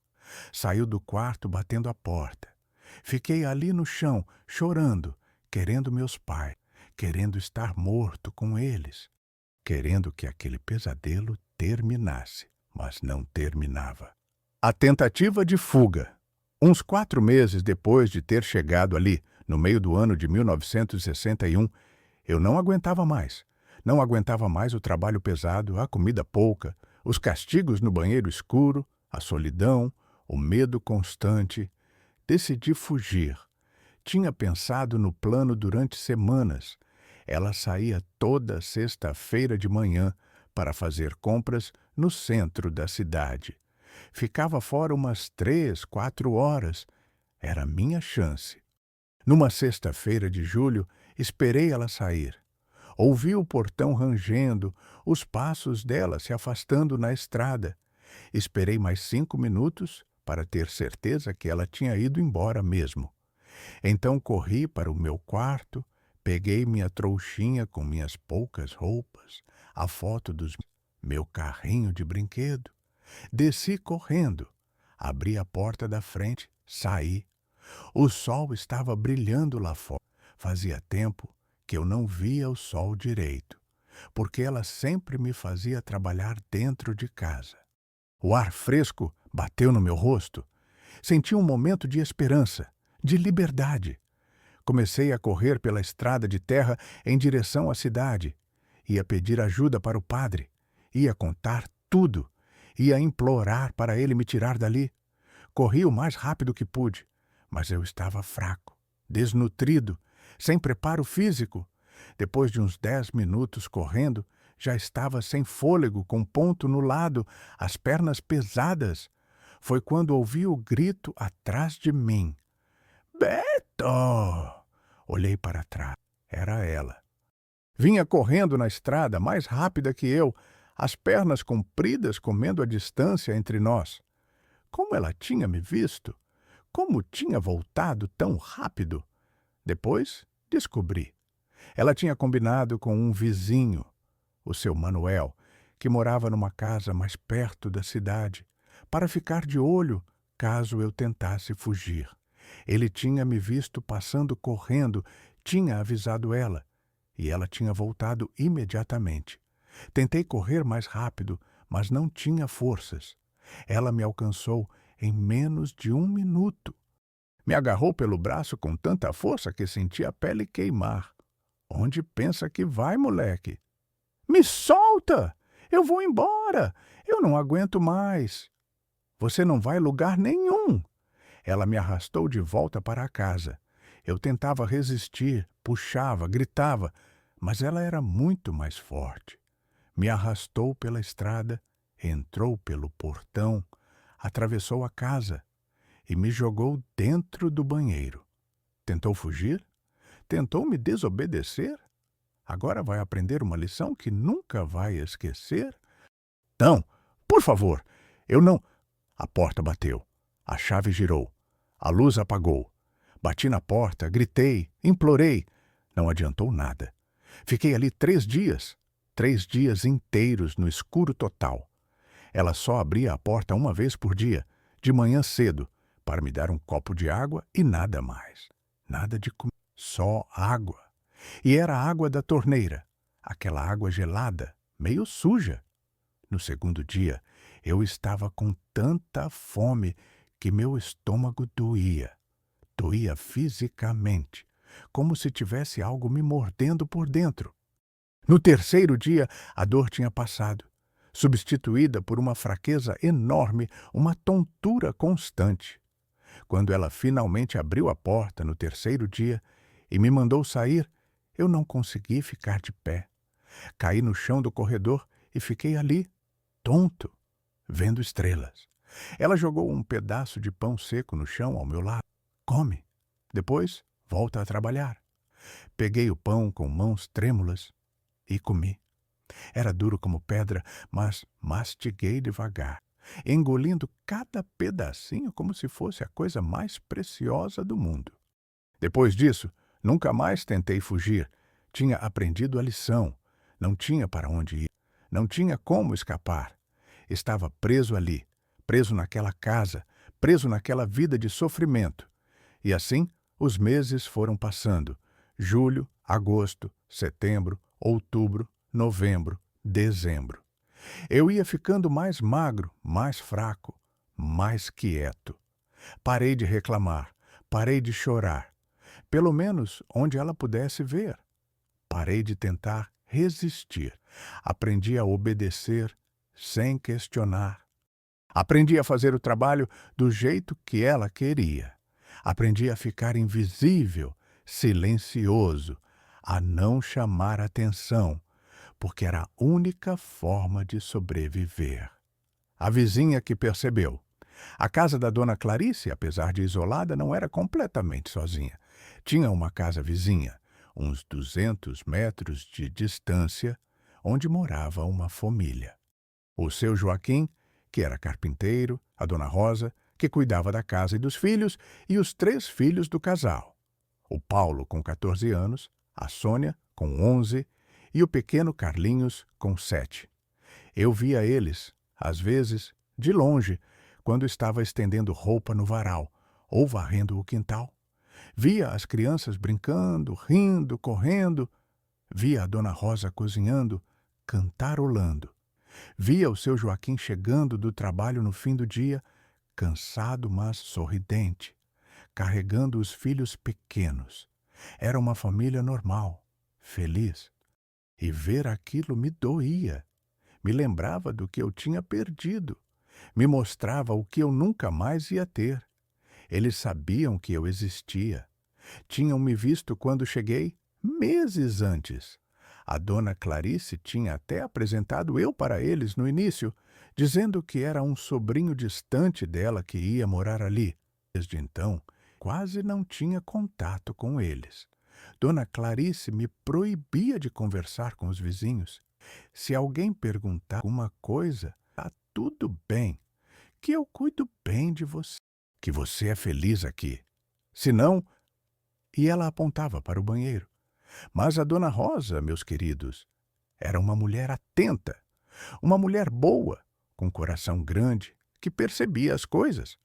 Saiu do quarto batendo a porta. Fiquei ali no chão, chorando, querendo meus pais, querendo estar morto com eles, querendo que aquele pesadelo terminasse, mas não terminava. A tentativa de fuga. Uns 4 meses depois de ter chegado ali, no meio do ano de 1961, eu não aguentava mais. Não aguentava mais o trabalho pesado, a comida pouca, os castigos no banheiro escuro, a solidão, o medo constante. Decidi fugir. Tinha pensado no plano durante semanas. Ela saía toda sexta-feira de manhã para fazer compras no centro da cidade. Ficava fora umas 3, 4 horas. Era minha chance. Numa sexta-feira de julho, esperei ela sair. Ouvi o portão rangendo, os passos dela se afastando na estrada. Esperei mais 5 minutos para ter certeza que ela tinha ido embora mesmo. Então corri para o meu quarto, peguei minha trouxinha com minhas poucas roupas, a foto do meu carrinho de brinquedo. Desci correndo, abri a porta da frente, saí. O sol estava brilhando lá fora. Fazia tempo que eu não via o sol direito, porque ela sempre me fazia trabalhar dentro de casa. O ar fresco bateu no meu rosto. Senti um momento de esperança, de liberdade. Comecei a correr pela estrada de terra em direção à cidade. Ia pedir ajuda para o padre. Ia contar tudo. Ia implorar para ele me tirar dali. Corri o mais rápido que pude, mas eu estava fraco, desnutrido, sem preparo físico. Depois de uns 10 minutos correndo, já estava sem fôlego, com ponto no lado, as pernas pesadas. Foi quando ouvi o grito atrás de mim. Beto! Olhei para trás. Era ela. Vinha correndo na estrada, mais rápida que eu, as pernas compridas comendo a distância entre nós. Como ela tinha me visto? Como tinha voltado tão rápido? Depois descobri. Ela tinha combinado com um vizinho, o seu Manuel, que morava numa casa mais perto da cidade, para ficar de olho caso eu tentasse fugir. Ele tinha me visto passando correndo, tinha avisado ela, e ela tinha voltado imediatamente. Tentei correr mais rápido, mas não tinha forças. Ela me alcançou em menos de 1 minuto. Me agarrou pelo braço com tanta força que senti a pele queimar. Onde pensa que vai, moleque? Me solta! Eu vou embora! Eu não aguento mais! Você não vai lugar nenhum! Ela me arrastou de volta para a casa. Eu tentava resistir, puxava, gritava, mas ela era muito mais forte. Me arrastou pela estrada, entrou pelo portão, atravessou a casa e me jogou dentro do banheiro. Tentou fugir? Tentou me desobedecer? Agora vai aprender uma lição que nunca vai esquecer? Não, por favor, eu não... A porta bateu. A chave girou. A luz apagou. Bati na porta, gritei, implorei. Não adiantou nada. Fiquei ali 3 dias. 3 dias inteiros no escuro total. Ela só abria a porta uma vez por dia, de manhã cedo, para me dar um copo de água e nada mais. Nada de comida, só água. E era a água da torneira, aquela água gelada, meio suja. No segundo dia, eu estava com tanta fome que meu estômago doía. Doía fisicamente, como se tivesse algo me mordendo por dentro. No terceiro dia, a dor tinha passado, substituída por uma fraqueza enorme, uma tontura constante. Quando ela finalmente abriu a porta no terceiro dia e me mandou sair, eu não consegui ficar de pé. Caí no chão do corredor e fiquei ali, tonto, vendo estrelas. Ela jogou um pedaço de pão seco no chão ao meu lado. Come. Depois, volta a trabalhar. Peguei o pão com mãos trêmulas e comi. Era duro como pedra, mas mastiguei devagar, engolindo cada pedacinho como se fosse a coisa mais preciosa do mundo. Depois disso, nunca mais tentei fugir. Tinha aprendido a lição. Não tinha para onde ir. Não tinha como escapar. Estava preso ali, preso naquela casa, preso naquela vida de sofrimento. E assim, os meses foram passando. Julho, agosto, setembro, outubro, novembro, dezembro. Eu ia ficando mais magro, mais fraco, mais quieto. Parei de reclamar, parei de chorar, pelo menos onde ela pudesse ver. Parei de tentar resistir. Aprendi a obedecer sem questionar. Aprendi a fazer o trabalho do jeito que ela queria. Aprendi a ficar invisível, silencioso, a não chamar atenção, porque era a única forma de sobreviver. A vizinha que percebeu. A casa da dona Clarice, apesar de isolada, não era completamente sozinha. Tinha uma casa vizinha, uns 200 metros de distância, onde morava uma família. O seu Joaquim, que era carpinteiro, a dona Rosa, que cuidava da casa e dos filhos, e os 3 filhos do casal. O Paulo, com 14 anos, a Sônia, com 11, e o pequeno Carlinhos, com 7. Eu via eles, às vezes, de longe, quando estava estendendo roupa no varal ou varrendo o quintal. Via as crianças brincando, rindo, correndo. Via a dona Rosa cozinhando, cantarolando. Via o seu Joaquim chegando do trabalho no fim do dia, cansado, mas sorridente, carregando os filhos pequenos. Era uma família normal, feliz. E ver aquilo me doía. Me lembrava do que eu tinha perdido. Me mostrava o que eu nunca mais ia ter. Eles sabiam que eu existia. Tinham me visto quando cheguei, meses antes. A dona Clarice tinha até apresentado eu para eles no início, dizendo que era um sobrinho distante dela que ia morar ali. Desde então, quase não tinha contato com eles. Dona Clarice me proibia de conversar com os vizinhos. Se alguém perguntar alguma coisa, tá tudo bem, que eu cuido bem de você, que você é feliz aqui. Se não... E ela apontava para o banheiro. Mas a dona Rosa, meus queridos, era uma mulher atenta, uma mulher boa, com coração grande, que percebia as coisas.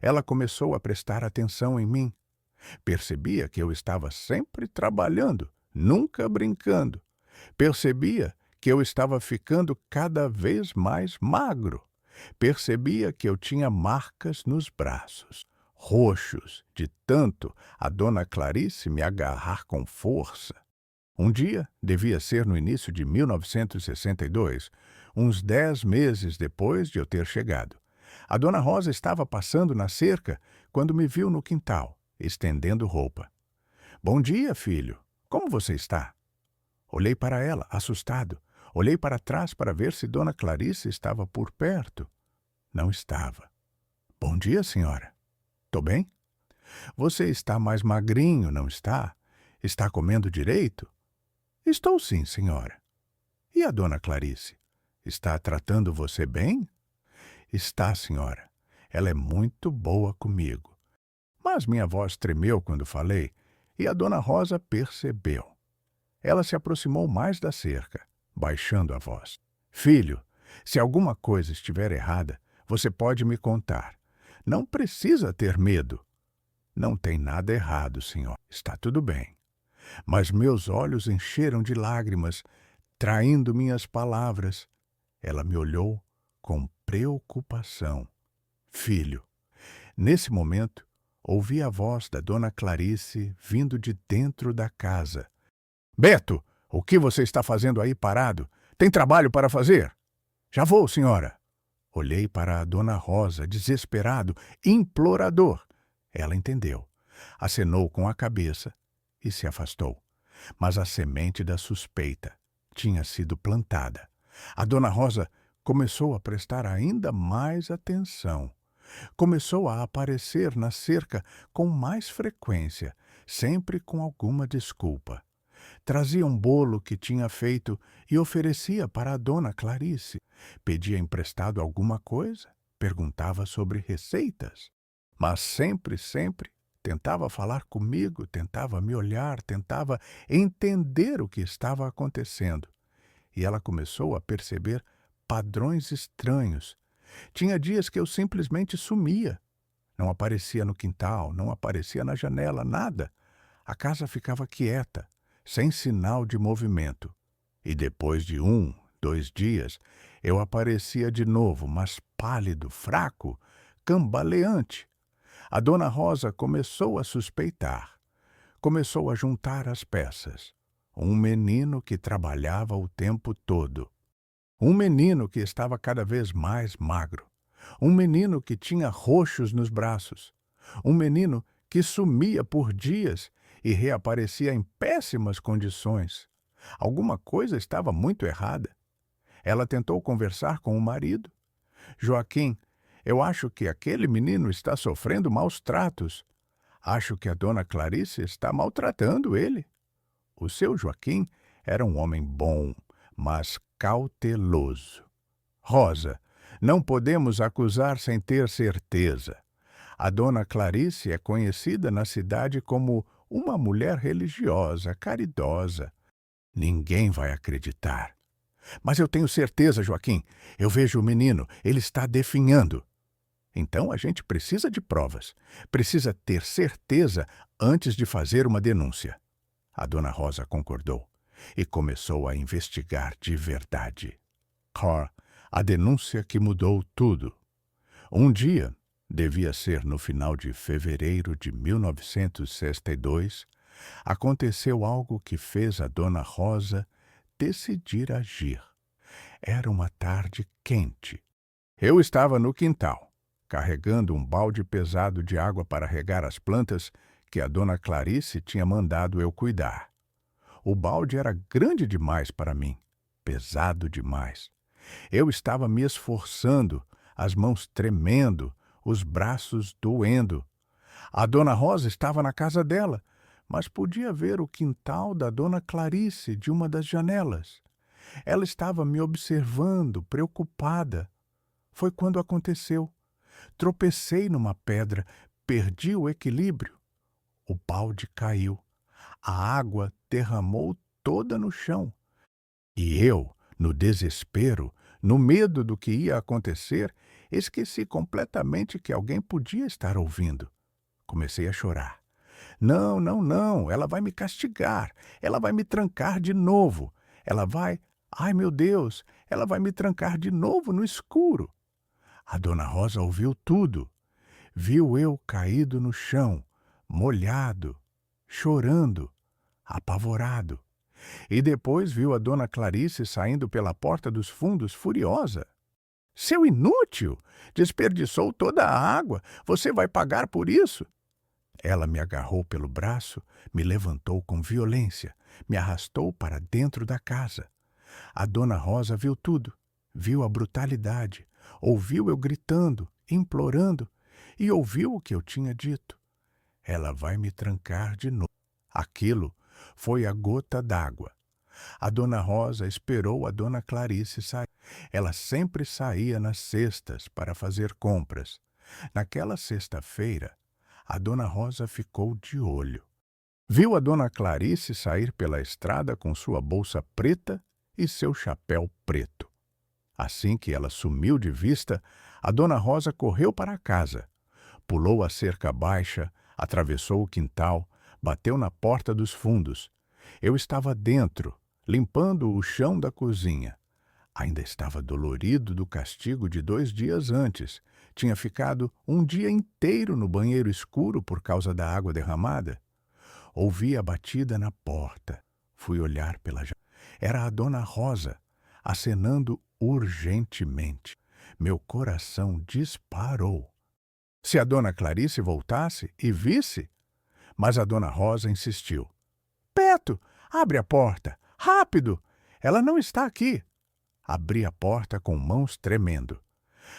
Ela começou a prestar atenção em mim. Percebia que eu estava sempre trabalhando, nunca brincando. Percebia que eu estava ficando cada vez mais magro. Percebia que eu tinha marcas nos braços, roxos, de tanto a dona Clarice me agarrar com força. Um dia, devia ser no início de 1962, uns 10 meses depois de eu ter chegado. A dona Rosa estava passando na cerca quando me viu no quintal, estendendo roupa. "Bom dia, filho. Como você está?" Olhei para ela, assustado. Olhei para trás para ver se dona Clarice estava por perto. Não estava. "Bom dia, senhora. Tô bem? Você está mais magrinho, não está? Está comendo direito?" "Estou sim, senhora." "E a dona Clarice? Está tratando você bem?" "Está, senhora. Ela é muito boa comigo." Mas minha voz tremeu quando falei, e a dona Rosa percebeu. Ela se aproximou mais da cerca, baixando a voz. "Filho, se alguma coisa estiver errada, você pode me contar. Não precisa ter medo." "Não tem nada errado, senhor. Está tudo bem." Mas meus olhos encheram de lágrimas, traindo minhas palavras. Ela me olhou com preocupação. "Filho." Nesse momento, ouvi a voz da dona Clarice vindo de dentro da casa. "Beto, o que você está fazendo aí parado? Tem trabalho para fazer?" "Já vou, senhora." Olhei para a dona Rosa, desesperado, implorador. Ela entendeu. Acenou com a cabeça e se afastou. Mas a semente da suspeita tinha sido plantada. A dona Rosa começou a prestar ainda mais atenção. Começou a aparecer na cerca com mais frequência, sempre com alguma desculpa. Trazia um bolo que tinha feito e oferecia para a dona Clarice. Pedia emprestado alguma coisa, perguntava sobre receitas. Mas sempre tentava falar comigo, tentava me olhar, tentava entender o que estava acontecendo. E ela começou a perceber padrões estranhos. Tinha dias que eu simplesmente sumia. Não aparecia no quintal, não aparecia na janela, nada. A casa ficava quieta, sem sinal de movimento. E depois de 1, 2 dias, eu aparecia de novo, mas pálido, fraco, cambaleante. A dona Rosa começou a suspeitar. Começou a juntar as peças. Um menino que trabalhava o tempo todo. Um menino que estava cada vez mais magro. Um menino que tinha roxos nos braços. Um menino que sumia por dias e reaparecia em péssimas condições. Alguma coisa estava muito errada. Ela tentou conversar com o marido. "Joaquim, eu acho que aquele menino está sofrendo maus tratos. Acho que a dona Clarice está maltratando ele." O seu Joaquim era um homem bom, mas cauteloso. Rosa, não podemos acusar sem ter certeza. A dona Clarice é conhecida na cidade como uma mulher religiosa, caridosa. Ninguém vai acreditar. Mas eu tenho certeza, Joaquim. Eu vejo o menino, ele está definhando. Então a gente precisa de provas. Precisa ter certeza antes de fazer uma denúncia. A dona Rosa concordou e começou a investigar de verdade. A denúncia que mudou tudo. Um dia, devia ser no final de fevereiro de 1962, aconteceu algo que fez a dona Rosa decidir agir. Era uma tarde quente. Eu estava no quintal, carregando um balde pesado de água para regar as plantas que a dona Clarice tinha mandado eu cuidar. O balde era grande demais para mim, pesado demais. Eu estava me esforçando, as mãos tremendo, os braços doendo. A dona Rosa estava na casa dela, mas podia ver o quintal da dona Clarice de uma das janelas. Ela estava me observando, preocupada. Foi quando aconteceu. Tropecei numa pedra, perdi o equilíbrio. O balde caiu. A água derramou toda no chão. E eu, no desespero, no medo do que ia acontecer, esqueci completamente que alguém podia estar ouvindo. Comecei a chorar. Não, não, não, ela vai me castigar. Ela vai me trancar de novo. Ela vai... Ai, meu Deus, ela vai me trancar de novo no escuro. A dona Rosa ouviu tudo. Viu eu caído no chão, molhado, chorando, apavorado. E depois viu a dona Clarice saindo pela porta dos fundos furiosa. Seu inútil! Desperdiçou toda a água. Você vai pagar por isso? Ela me agarrou pelo braço, me levantou com violência, me arrastou para dentro da casa. A dona Rosa viu tudo, viu a brutalidade, ouviu eu gritando, implorando, e ouviu o que eu tinha dito. Ela vai me trancar de novo. Aquilo foi a gota d'água. A dona Rosa esperou a dona Clarice sair. Ela sempre saía nas sextas para fazer compras. Naquela sexta-feira, a dona Rosa ficou de olho. Viu a dona Clarice sair pela estrada com sua bolsa preta e seu chapéu preto. Assim que ela sumiu de vista, a dona Rosa correu para casa. Pulou a cerca baixa, atravessou o quintal, bateu na porta dos fundos. Eu estava dentro, limpando o chão da cozinha. Ainda estava dolorido do castigo de 2 dias antes. Tinha ficado um dia inteiro no banheiro escuro por causa da água derramada. Ouvi a batida na porta. Fui olhar pela janela. Era a dona Rosa, acenando urgentemente. Meu coração disparou. Se a dona Clarice voltasse e visse... Mas a dona Rosa insistiu. Beto, abre a porta, rápido! Ela não está aqui. Abri a porta com mãos tremendo.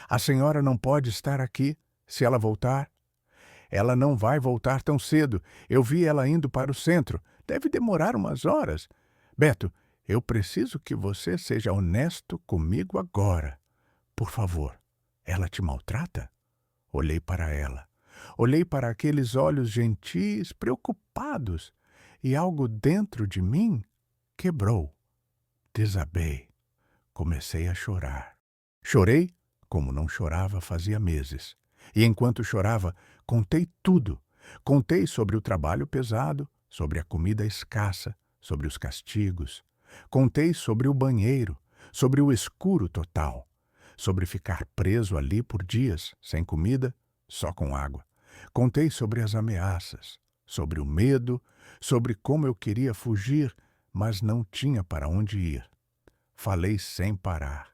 A senhora não pode estar aqui. Se ela voltar... Ela não vai voltar tão cedo. Eu vi ela indo para o centro. Deve demorar umas horas. Beto, eu preciso que você seja honesto comigo agora. Por favor, ela te maltrata? Olhei para ela. Olhei para aqueles olhos gentis, preocupados, e algo dentro de mim quebrou. Desabei. Comecei a chorar. Chorei como não chorava fazia meses. E enquanto chorava, contei tudo. Contei sobre o trabalho pesado, sobre a comida escassa, sobre os castigos. Contei sobre o banheiro, sobre o escuro total, sobre ficar preso ali por dias, sem comida, só com água. Contei sobre as ameaças, sobre o medo, sobre como eu queria fugir, mas não tinha para onde ir. Falei sem parar,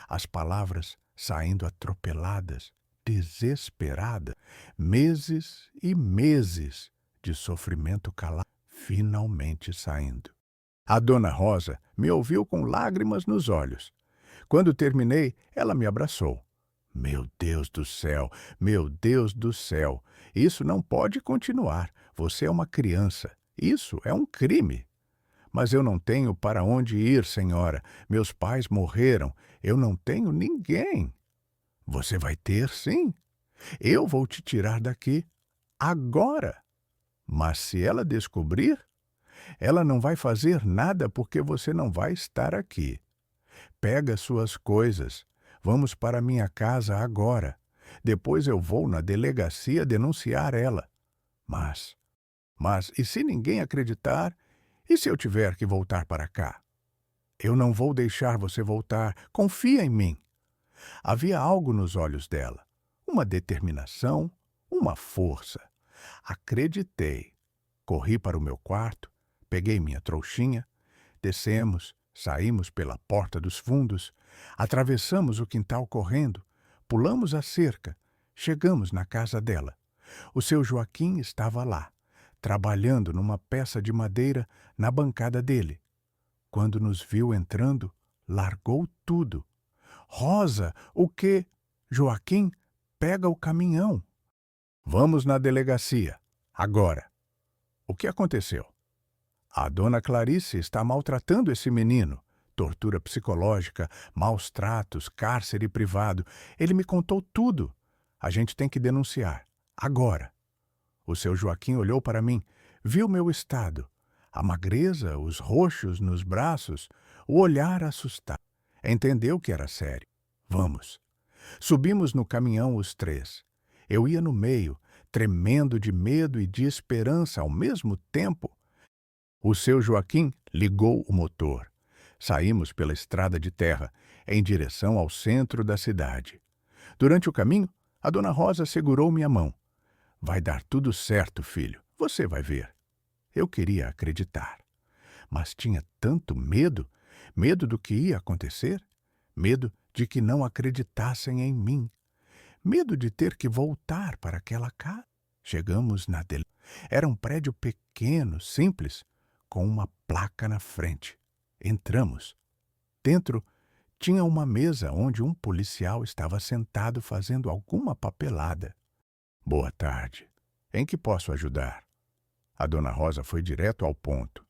as palavras saindo atropeladas, desesperada, meses e meses de sofrimento calado, finalmente saindo. A dona Rosa me ouviu com lágrimas nos olhos. Quando terminei, ela me abraçou. Meu Deus do céu, meu Deus do céu, isso não pode continuar. Você é uma criança. Isso é um crime. Mas eu não tenho para onde ir, senhora. Meus pais morreram. Eu não tenho ninguém. Você vai ter, sim. Eu vou te tirar daqui. Agora. Mas se ela descobrir, ela não vai fazer nada porque você não vai estar aqui. Pega suas coisas. Vamos para minha casa agora. Depois eu vou na delegacia denunciar ela. Mas, e se ninguém acreditar? E se eu tiver que voltar para cá? Eu não vou deixar você voltar. Confia em mim. Havia algo nos olhos dela. Uma determinação, uma força. Acreditei. Corri para o meu quarto, peguei minha trouxinha, descemos, saímos pela porta dos fundos, atravessamos o quintal correndo, pulamos a cerca, chegamos na casa dela. O seu Joaquim estava lá, trabalhando numa peça de madeira na bancada dele. Quando nos viu entrando, largou tudo. Rosa, o quê? Joaquim, pega o caminhão. Vamos na delegacia, agora. O que aconteceu? A dona Clarice está maltratando esse menino. Tortura psicológica, maus tratos, cárcere privado. Ele me contou tudo. A gente tem que denunciar. Agora. O seu Joaquim olhou para mim, viu meu estado. A magreza, os roxos nos braços, o olhar assustado. Entendeu que era sério. Vamos. Subimos no caminhão os três. Eu ia no meio, tremendo de medo e de esperança ao mesmo tempo. O seu Joaquim ligou o motor. Saímos pela estrada de terra, em direção ao centro da cidade. Durante o caminho, a dona Rosa segurou minha mão. Vai dar tudo certo, filho. Você vai ver. Eu queria acreditar. Mas tinha tanto medo. Medo do que ia acontecer. Medo de que não acreditassem em mim. Medo de ter que voltar para aquela casa. Chegamos na dele. Era um prédio pequeno, simples, com uma placa na frente. Entramos. Dentro tinha uma mesa onde um policial estava sentado fazendo alguma papelada. Boa tarde. Em que posso ajudar? A dona Rosa foi direto ao ponto.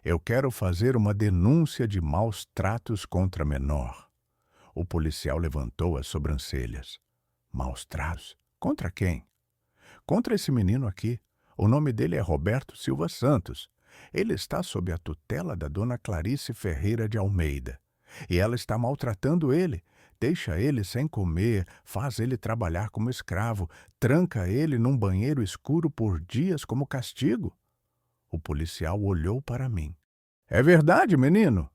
Eu quero fazer uma denúncia de maus tratos contra menor. O policial levantou as sobrancelhas. Maus tratos? Contra quem? Contra esse menino aqui. O nome dele é Roberto Silva Santos. Ele está sob a tutela da dona Clarice Ferreira de Almeida. E ela está maltratando ele. Deixa ele sem comer, faz ele trabalhar como escravo, tranca ele num banheiro escuro por dias como castigo. O policial olhou para mim. É verdade, menino?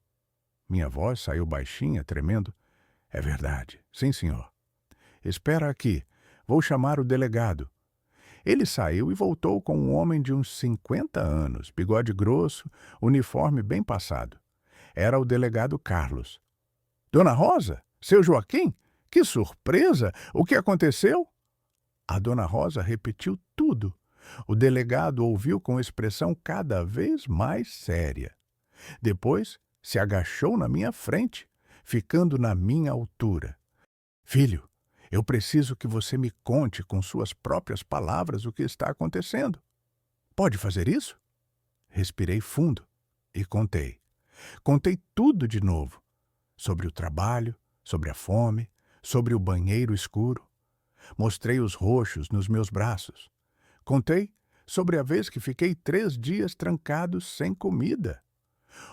Minha voz saiu baixinha, tremendo. É verdade, sim, senhor. Espera aqui, vou chamar o delegado. Ele saiu e voltou com um homem de uns 50 anos, bigode grosso, uniforme bem passado. Era o delegado Carlos. Dona Rosa? Seu Joaquim? Que surpresa! O que aconteceu? A dona Rosa repetiu tudo. O delegado ouviu com expressão cada vez mais séria. Depois se agachou na minha frente, ficando na minha altura. Filho, eu preciso que você me conte com suas próprias palavras o que está acontecendo. Pode fazer isso? Respirei fundo e contei. Contei tudo de novo. Sobre o trabalho, sobre a fome, sobre o banheiro escuro. Mostrei os roxos nos meus braços. Contei sobre a vez que fiquei 3 dias trancado sem comida.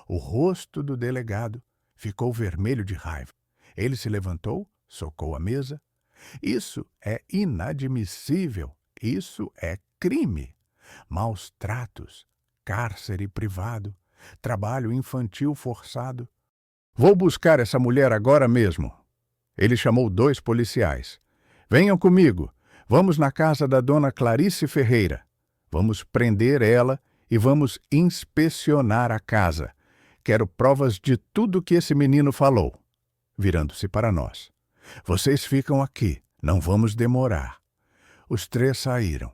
O rosto do delegado ficou vermelho de raiva. Ele se levantou, socou a mesa. Isso é inadmissível. Isso é crime. Maus tratos, cárcere privado, trabalho infantil forçado. Vou buscar essa mulher agora mesmo. Ele chamou 2 policiais. Venham comigo. Vamos na casa da dona Clarice Ferreira. Vamos prender ela e vamos inspecionar a casa. Quero provas de tudo que esse menino falou. Virando-se para nós. Vocês ficam aqui, não vamos demorar. Os 3 saíram.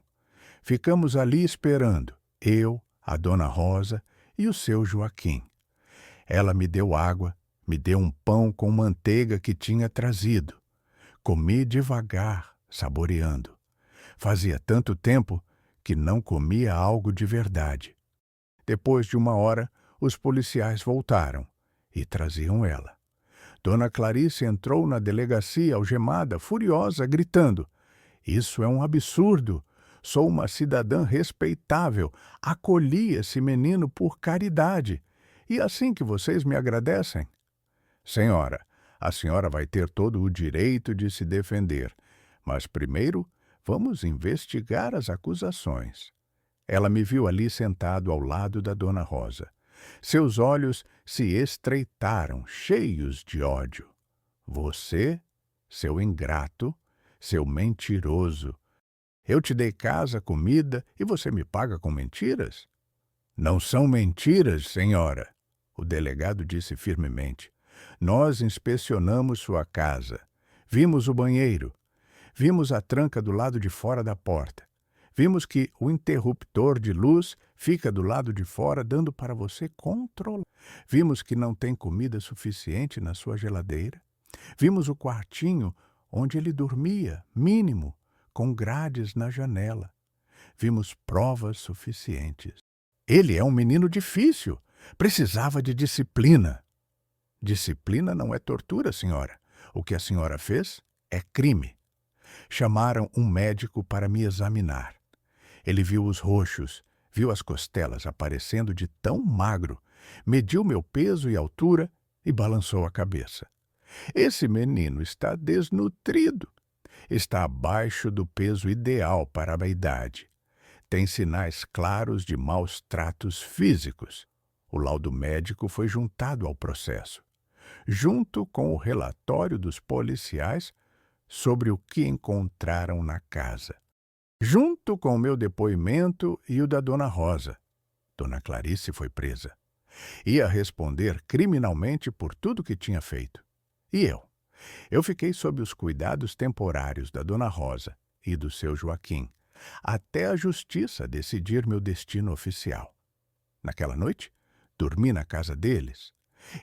Ficamos ali esperando, eu, a dona Rosa e o seu Joaquim. Ela me deu água, me deu um pão com manteiga que tinha trazido. Comi devagar, saboreando. Fazia tanto tempo que não comia algo de verdade. Depois de 1 hora, os policiais voltaram e traziam ela. Dona Clarice entrou na delegacia algemada, furiosa, gritando: "Isso é um absurdo! Sou uma cidadã respeitável. Acolhi esse menino por caridade. E assim que vocês me agradecem?" "Senhora, a senhora vai ter todo o direito de se defender. Mas primeiro vamos investigar as acusações." Ela me viu ali sentado ao lado da Dona Rosa. Seus olhos se estreitaram, cheios de ódio. "Você, seu ingrato, seu mentiroso. Eu te dei casa, comida e você me paga com mentiras?" "Não são mentiras, senhora," o delegado disse firmemente. "Nós inspecionamos sua casa. Vimos o banheiro. Vimos a tranca do lado de fora da porta. Vimos que o interruptor de luz fica do lado de fora, dando para você controlar. Vimos que não tem comida suficiente na sua geladeira. Vimos o quartinho onde ele dormia, mínimo, com grades na janela. Vimos provas suficientes. Ele é um menino difícil. Precisava de disciplina." "Disciplina não é tortura, senhora. O que a senhora fez é crime." Chamaram um médico para me examinar. Ele viu os roxos, viu as costelas aparecendo de tão magro, mediu meu peso e altura e balançou a cabeça. "Esse menino está desnutrido. Está abaixo do peso ideal para a idade. Tem sinais claros de maus tratos físicos." O laudo médico foi juntado ao processo, junto com o relatório dos policiais sobre o que encontraram na casa, junto com o meu depoimento e o da Dona Rosa. Dona Clarice foi presa. Ia responder criminalmente por tudo que tinha feito. E eu? Eu fiquei sob os cuidados temporários da Dona Rosa e do seu Joaquim, até a justiça decidir meu destino oficial. Naquela noite, dormi na casa deles.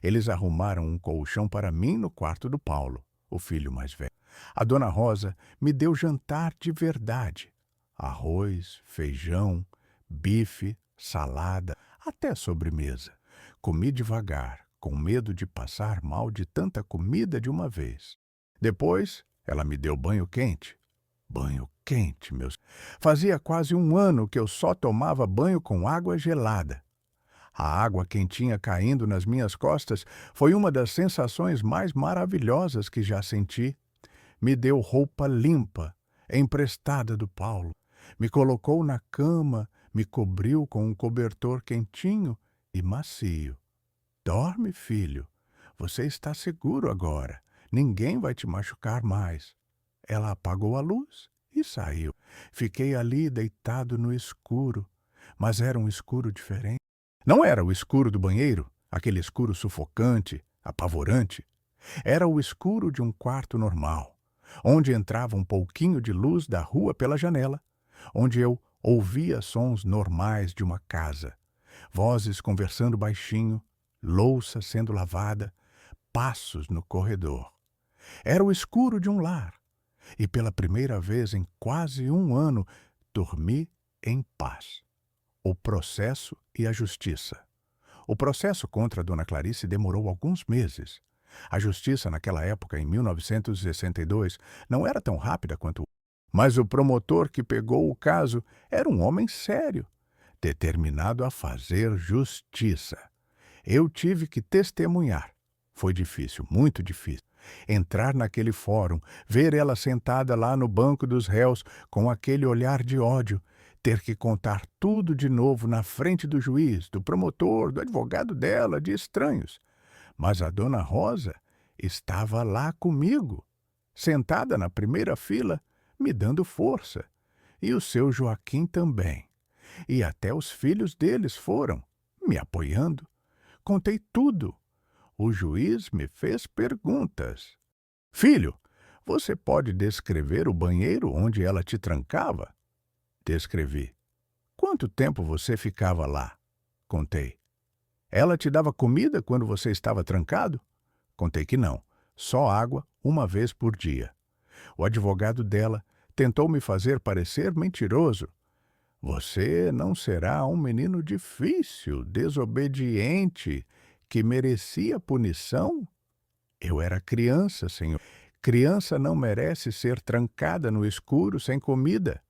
Eles arrumaram um colchão para mim no quarto do Paulo, o filho mais velho. A Dona Rosa me deu jantar de verdade. Arroz, feijão, bife, salada, até sobremesa. Comi devagar, com medo de passar mal de tanta comida de uma vez. Depois, ela me deu banho quente. Banho quente, meus... Fazia quase um ano que eu só tomava banho com água gelada. A água quentinha caindo nas minhas costas foi uma das sensações mais maravilhosas que já senti. Me deu roupa limpa, emprestada do Paulo. Me colocou na cama, me cobriu com um cobertor quentinho e macio. "Dorme, filho. Você está seguro agora. Ninguém vai te machucar mais." Ela apagou a luz e saiu. Fiquei ali deitado no escuro, mas era um escuro diferente. Não era o escuro do banheiro, aquele escuro sufocante, apavorante. Era o escuro de um quarto normal, onde entrava um pouquinho de luz da rua pela janela, onde eu ouvia sons normais de uma casa, vozes conversando baixinho, louça sendo lavada, passos no corredor. Era o escuro de um lar, e pela primeira vez em quase um ano dormi em paz. O processo e a justiça. O processo contra a Dona Clarice demorou alguns meses. A justiça naquela época, em 1962, não era tão rápida quanto... Mas o promotor que pegou o caso era um homem sério, determinado a fazer justiça. Eu tive que testemunhar. Foi difícil, muito difícil. Entrar naquele fórum, ver ela sentada lá no banco dos réus com aquele olhar de ódio, ter que contar tudo de novo na frente do juiz, do promotor, do advogado dela, de estranhos. Mas a Dona Rosa estava lá comigo, sentada na primeira fila, me dando força. E o seu Joaquim também. E até os filhos deles foram, me apoiando. Contei tudo. O juiz me fez perguntas. "Filho, você pode descrever o banheiro onde ela te trancava?" Descrevi. "Quanto tempo você ficava lá?" Contei. "Ela te dava comida quando você estava trancado?" Contei que não, só água uma vez por dia. O advogado dela tentou me fazer parecer mentiroso, Você não será um menino difícil, desobediente, que merecia punição? Eu era criança, senhor. Criança não merece ser trancada no escuro sem comida.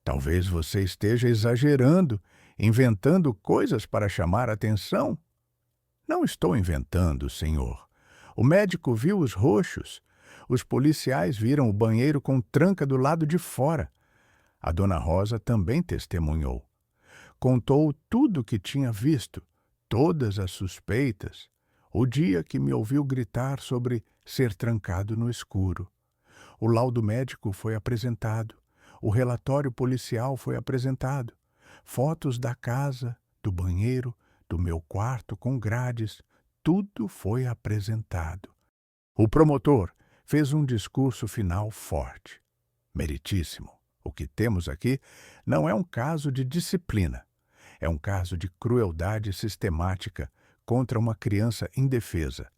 Talvez você esteja exagerando, inventando coisas para chamar atenção. Não estou inventando, senhor. O médico viu os roxos. Os policiais viram o banheiro com tranca do lado de fora. A dona Rosa também testemunhou. Contou tudo o que tinha visto, todas as suspeitas, o dia que me ouviu gritar sobre ser trancado no escuro. O laudo médico foi apresentado, o relatório policial foi apresentado, fotos da casa, do banheiro, do meu quarto com grades, tudo foi apresentado. O promotor fez um discurso final forte, meritíssimo. O que temos aqui não é um caso de disciplina, é um caso de crueldade sistemática contra uma criança indefesa.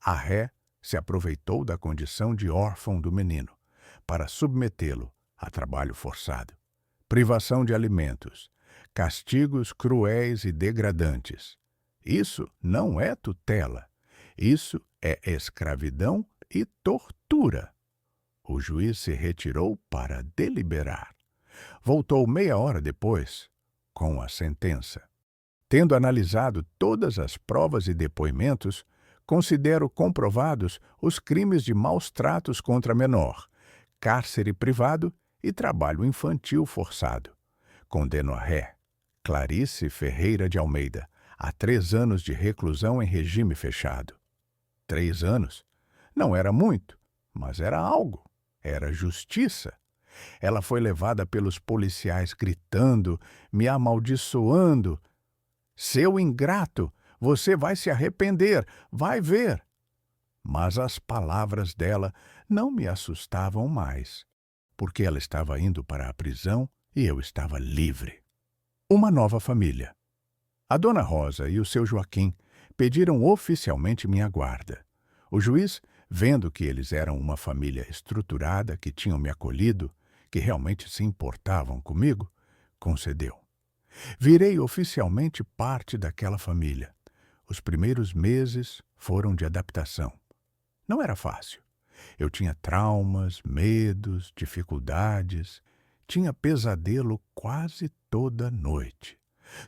A ré se aproveitou da condição de órfão do menino para submetê-lo a trabalho forçado, privação de alimentos, castigos cruéis e degradantes. Isso não é tutela, isso é escravidão e tortura. O juiz se retirou para deliberar. Voltou meia hora depois com a sentença. Tendo analisado todas as provas e depoimentos, considero comprovados os crimes de maus tratos contra menor, cárcere privado e trabalho infantil forçado. Condeno a ré, Clarice Ferreira de Almeida, a 3 anos de reclusão em regime fechado. 3 anos? Não era muito, mas era algo. Era justiça. Ela foi levada pelos policiais gritando, me amaldiçoando. Seu ingrato, você vai se arrepender, vai ver. Mas as palavras dela não me assustavam mais, porque ela estava indo para a prisão e eu estava livre. Uma nova família. A dona Rosa e o seu Joaquim pediram oficialmente minha guarda. O juiz, vendo que eles eram uma família estruturada, que tinham me acolhido, que realmente se importavam comigo, concedeu. Virei oficialmente parte daquela família. Os primeiros meses foram de adaptação. Não era fácil. Eu tinha traumas, medos, dificuldades. Tinha pesadelo quase toda noite.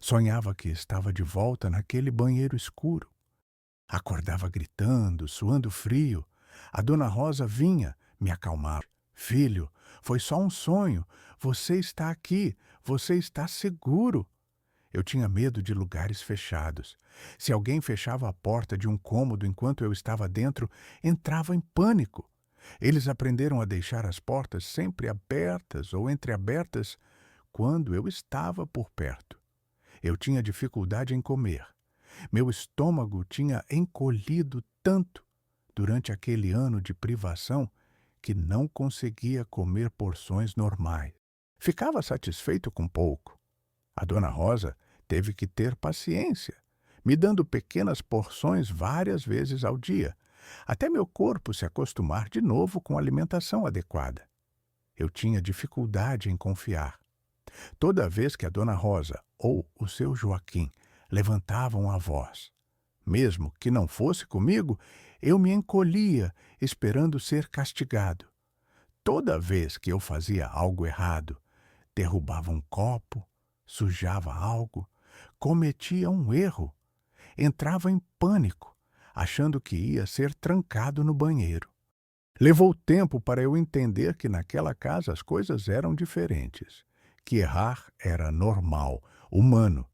Sonhava que estava de volta naquele banheiro escuro. Acordava gritando, suando frio. A dona Rosa vinha me acalmar. Filho, foi só um sonho. Você está aqui. Você está seguro. Eu tinha medo de lugares fechados. Se alguém fechava a porta de um cômodo enquanto eu estava dentro, entrava em pânico. Eles aprenderam a deixar as portas sempre abertas ou entreabertas quando eu estava por perto. Eu tinha dificuldade em comer. Meu estômago tinha encolhido tanto durante aquele ano de privação que não conseguia comer porções normais. Ficava satisfeito com pouco. A dona Rosa teve que ter paciência, me dando pequenas porções várias vezes ao dia, até meu corpo se acostumar de novo com a alimentação adequada. Eu tinha dificuldade em confiar. Toda vez que a dona Rosa ou o seu Joaquim levantavam a voz, mesmo que não fosse comigo, eu me encolhia, esperando ser castigado. Toda vez que eu fazia algo errado, derrubava um copo, sujava algo, cometia um erro, entrava em pânico, achando que ia ser trancado no banheiro. Levou tempo para eu entender que naquela casa as coisas eram diferentes, que errar era normal, humano,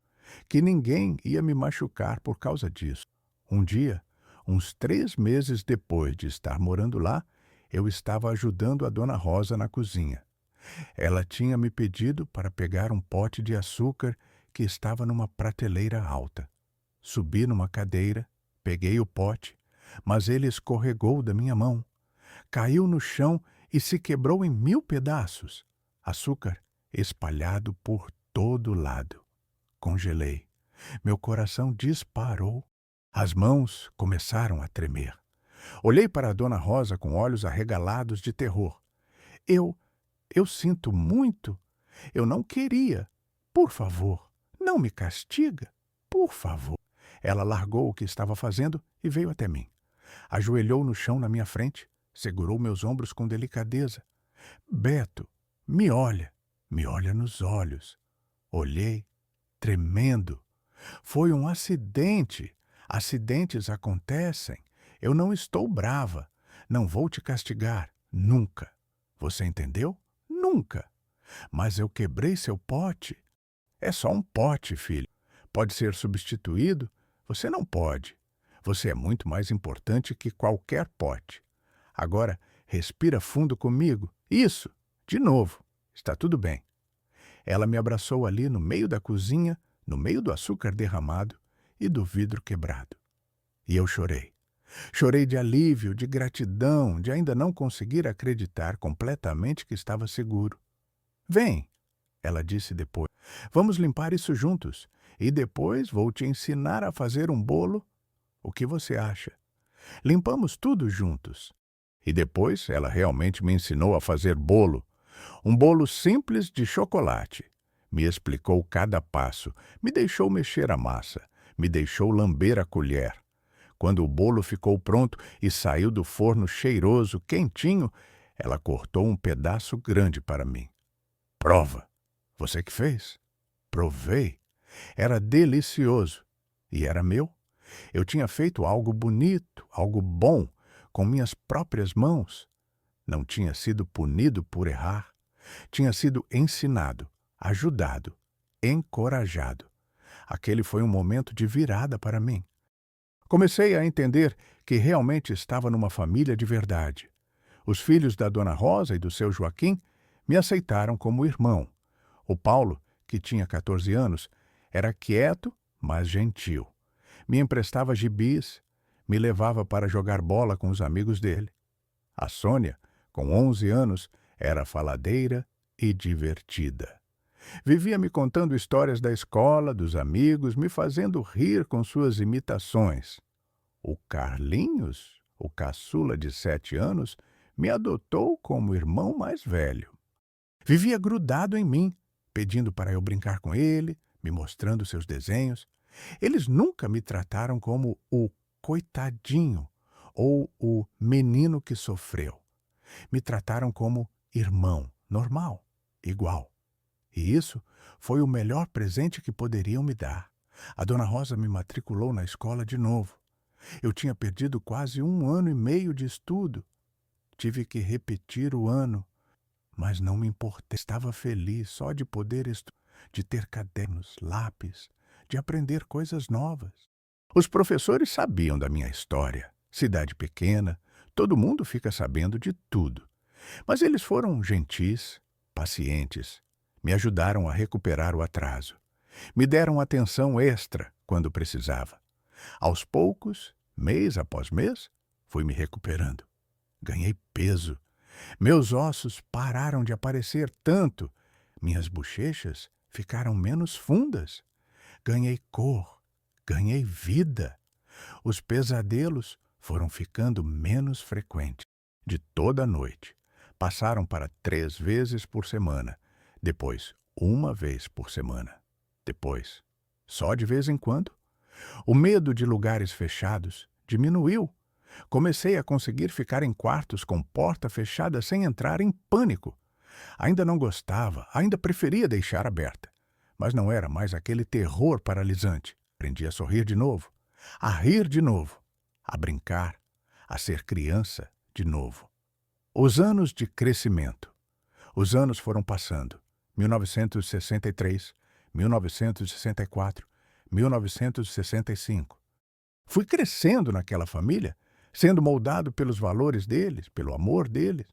que ninguém ia me machucar por causa disso. Um dia, uns 3 meses depois de estar morando lá, eu estava ajudando a dona Rosa na cozinha. Ela tinha me pedido para pegar um pote de açúcar que estava numa prateleira alta. Subi numa cadeira, peguei o pote, mas ele escorregou da minha mão. Caiu no chão e se quebrou em 1000 pedaços. Açúcar espalhado por todo lado. Congelei. Meu coração disparou. As mãos começaram a tremer. Olhei para a dona Rosa com olhos arregalados de terror. Eu sinto muito. Eu não queria. Por favor, não me castiga. Por favor. Ela largou o que estava fazendo e veio até mim. Ajoelhou no chão na minha frente, segurou meus ombros com delicadeza. Beto, me olha nos olhos. Olhei, tremendo. Foi um acidente. Acidentes acontecem. Eu não estou brava. Não vou te castigar. Nunca. Você entendeu? Nunca. Mas eu quebrei seu pote. É só um pote, filho. Pode ser substituído? Você não pode. Você é muito mais importante que qualquer pote. Agora, respira fundo comigo. Isso. De novo. Está tudo bem. Ela me abraçou ali no meio da cozinha, no meio do açúcar derramado e do vidro quebrado. E eu chorei. Chorei de alívio, de gratidão, de ainda não conseguir acreditar completamente que estava seguro. Vem, ela disse depois. Vamos limpar isso juntos. E depois vou te ensinar a fazer um bolo. O que você acha? Limpamos tudo juntos. E depois ela realmente me ensinou a fazer bolo. Um bolo simples de chocolate. Me explicou cada passo, me deixou mexer a massa, me deixou lamber a colher. Quando o bolo ficou pronto e saiu do forno cheiroso, quentinho, ela cortou um pedaço grande para mim. Prova. Você que fez? Provei. Era delicioso. E era meu. Eu tinha feito algo bonito, algo bom, com minhas próprias mãos. Não tinha sido punido por errar. Tinha sido ensinado, ajudado, encorajado. Aquele foi um momento de virada para mim. Comecei a entender que realmente estava numa família de verdade. Os filhos da Dona Rosa e do seu Joaquim me aceitaram como irmão. O Paulo, que tinha 14 anos, era quieto, mas gentil. Me emprestava gibis, me levava para jogar bola com os amigos dele. A Sônia, com 11 anos, era faladeira e divertida. Vivia me contando histórias da escola, dos amigos, me fazendo rir com suas imitações. O Carlinhos, o caçula de 7 anos, me adotou como irmão mais velho. Vivia grudado em mim, pedindo para eu brincar com ele, me mostrando seus desenhos. Eles nunca me trataram como o coitadinho ou o menino que sofreu. Me trataram como irmão, normal, igual. E isso foi o melhor presente que poderiam me dar. A Dona Rosa me matriculou na escola de novo. Eu tinha perdido quase 1 ano e meio de estudo. Tive que repetir o ano, mas não me importei. Estava feliz só de poder estudar, de ter cadernos, lápis, de aprender coisas novas. Os professores sabiam da minha história. Cidade pequena, todo mundo fica sabendo de tudo. Mas eles foram gentis, pacientes, me ajudaram a recuperar o atraso. Me deram atenção extra quando precisava. Aos poucos, mês após mês, fui me recuperando. Ganhei peso. Meus ossos pararam de aparecer tanto. Minhas bochechas ficaram menos fundas. Ganhei cor. Ganhei vida. Os pesadelos foram ficando menos frequentes. De toda a noite. Passaram para 3 vezes por semana. Depois, 1 vez por semana. Depois, só de vez em quando. O medo de lugares fechados diminuiu. Comecei a conseguir ficar em quartos com porta fechada sem entrar em pânico. Ainda não gostava, ainda preferia deixar aberta. Mas não era mais aquele terror paralisante. Aprendi a sorrir de novo, a rir de novo, a brincar, a ser criança de novo. Os anos de crescimento. Os anos foram passando. 1963, 1964, 1965. Fui crescendo naquela família, sendo moldado pelos valores deles, pelo amor deles.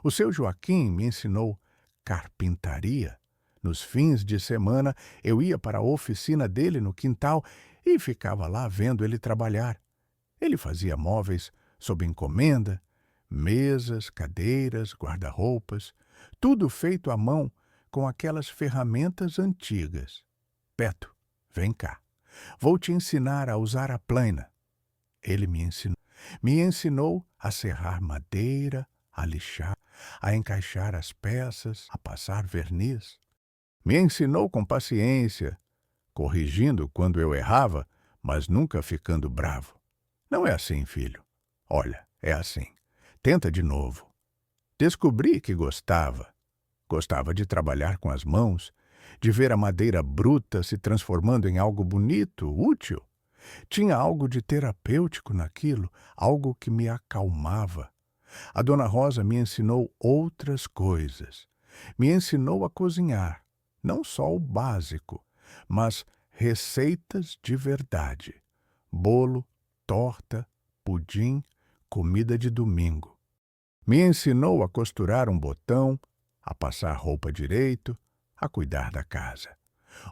O seu Joaquim me ensinou carpintaria. Nos fins de semana, eu ia para a oficina dele no quintal e ficava lá vendo ele trabalhar. Ele fazia móveis sob encomenda, mesas, cadeiras, guarda-roupas, tudo feito à mão com aquelas ferramentas antigas. Beto, vem cá. Vou te ensinar a usar a plana. Ele me ensinou. Me ensinou a serrar madeira, a lixar, a encaixar as peças, a passar verniz. Me ensinou com paciência, corrigindo quando eu errava, mas nunca ficando bravo. Não é assim, filho. Olha, é assim. Tenta de novo. Descobri que gostava. Gostava de trabalhar com as mãos, de ver a madeira bruta se transformando em algo bonito, útil. Tinha algo de terapêutico naquilo, algo que me acalmava. A Dona Rosa me ensinou outras coisas. Me ensinou a cozinhar, não só o básico, mas receitas de verdade. Bolo, torta, pudim, comida de domingo. Me ensinou a costurar um botão, a passar roupa direito, a cuidar da casa.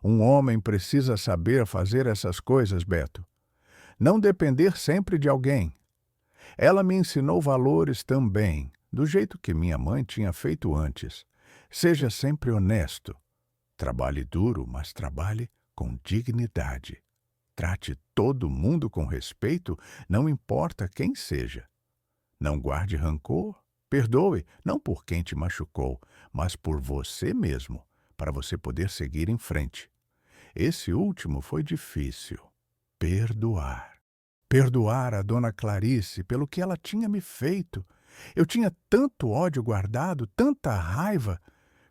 Um homem precisa saber fazer essas coisas, Beto. Não depender sempre de alguém. Ela me ensinou valores também, do jeito que minha mãe tinha feito antes. Seja sempre honesto. Trabalhe duro, mas trabalhe com dignidade. Trate todo mundo com respeito, não importa quem seja. Não guarde rancor. Perdoe, não por quem te machucou, mas por você mesmo, para você poder seguir em frente. Esse último foi difícil. Perdoar. Perdoar a Dona Clarice pelo que ela tinha me feito. Eu tinha tanto ódio guardado, tanta raiva.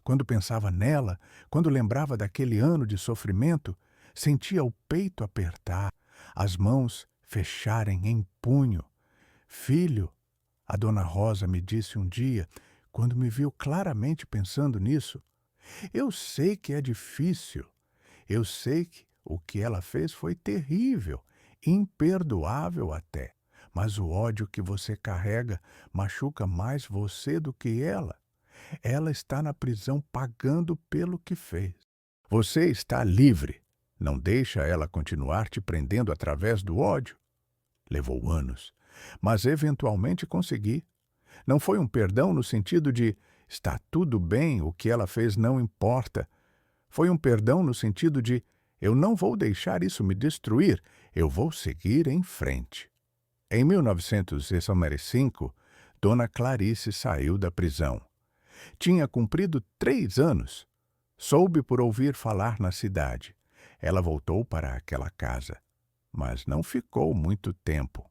Quando pensava nela, quando lembrava daquele ano de sofrimento, sentia o peito apertar, as mãos fecharem em punho. Filho, a Dona Rosa me disse um dia, quando me viu claramente pensando nisso, eu sei que é difícil. Eu sei que o que ela fez foi terrível, imperdoável até. Mas o ódio que você carrega machuca mais você do que ela. Ela está na prisão pagando pelo que fez. Você está livre. Não deixa ela continuar te prendendo através do ódio. Levou anos, mas eventualmente consegui. Não foi um perdão no sentido de está tudo bem, o que ela fez não importa. Foi um perdão no sentido de eu não vou deixar isso me destruir, eu vou seguir em frente. Em 1965, Dona Clarice saiu da prisão. Tinha cumprido 3 anos. Soube por ouvir falar na cidade. Ela voltou para aquela casa, mas não ficou muito tempo.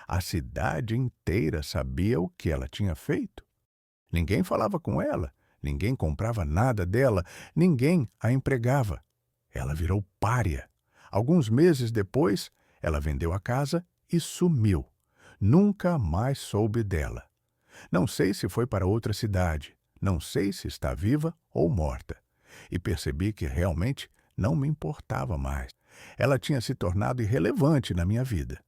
A cidade inteira sabia o que ela tinha feito. Ninguém falava com ela, ninguém comprava nada dela, ninguém a empregava. Ela virou pária. Alguns meses depois, ela vendeu a casa e sumiu. Nunca mais soube dela. Não sei se foi para outra cidade, não sei se está viva ou morta. E percebi que realmente não me importava mais. Ela tinha se tornado irrelevante na minha vida.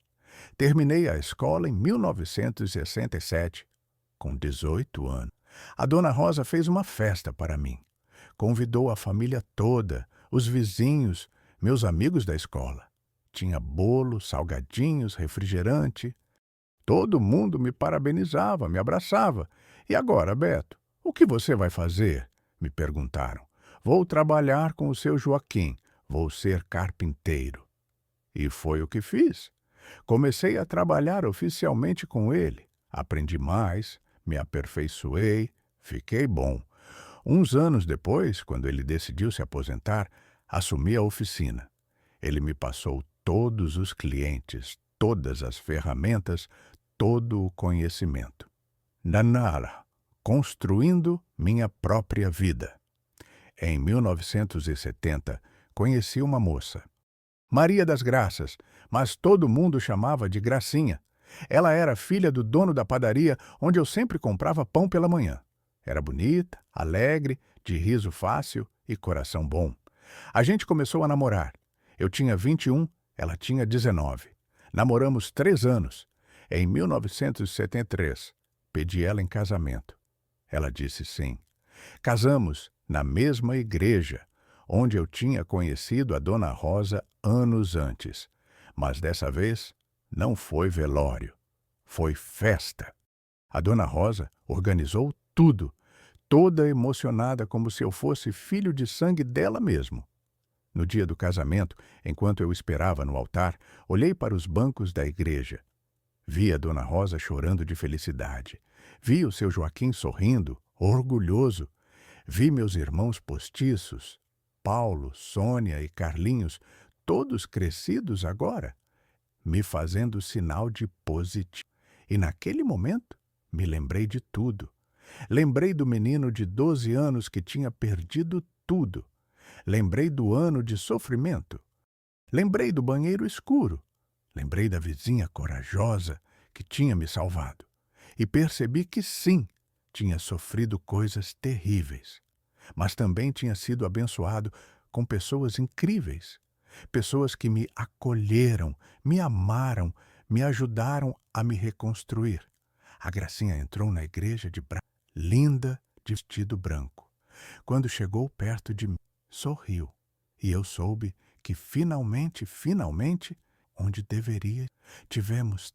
Terminei a escola em 1967, com 18 anos. A Dona Rosa fez uma festa para mim. Convidou a família toda, os vizinhos, meus amigos da escola. Tinha bolo, salgadinhos, refrigerante. Todo mundo me parabenizava, me abraçava. E agora, Beto, o que você vai fazer? Me perguntaram. Vou trabalhar com o seu Joaquim. Vou ser carpinteiro. E foi o que fiz. Comecei a trabalhar oficialmente com ele. Aprendi mais, me aperfeiçoei, fiquei bom. Uns anos depois, quando ele decidiu se aposentar, assumi a oficina. Ele me passou todos os clientes, todas as ferramentas, todo o conhecimento. Nanara, construindo minha própria vida. Em 1970, conheci uma moça. Maria das Graças, mas todo mundo chamava de Gracinha. Ela era filha do dono da padaria onde eu sempre comprava pão pela manhã. Era bonita, alegre, de riso fácil e coração bom. A gente começou a namorar. Eu tinha 21, ela tinha 19. Namoramos 3 anos. Em 1973, pedi ela em casamento. Ela disse sim. Casamos na mesma igreja, onde eu tinha conhecido a Dona Rosa anos antes. Mas dessa vez não foi velório, foi festa. A Dona Rosa organizou tudo, toda emocionada como se eu fosse filho de sangue dela mesmo. No dia do casamento, enquanto eu esperava no altar, olhei para os bancos da igreja. Vi a Dona Rosa chorando de felicidade. Vi o seu Joaquim sorrindo, orgulhoso. Vi meus irmãos postiços, Paulo, Sônia e Carlinhos, todos crescidos agora, me fazendo sinal de positivo. E naquele momento, me lembrei de tudo. Lembrei do menino de 12 anos que tinha perdido tudo. Lembrei do ano de sofrimento. Lembrei do banheiro escuro. Lembrei da vizinha corajosa que tinha me salvado. E percebi que sim, tinha sofrido coisas terríveis. Mas também tinha sido abençoado com pessoas incríveis. Pessoas que me acolheram, me amaram, me ajudaram a me reconstruir. A Gracinha entrou na igreja de branco, linda, de vestido branco. Quando chegou perto de mim, sorriu. E eu soube que finalmente, onde deveria, tivemos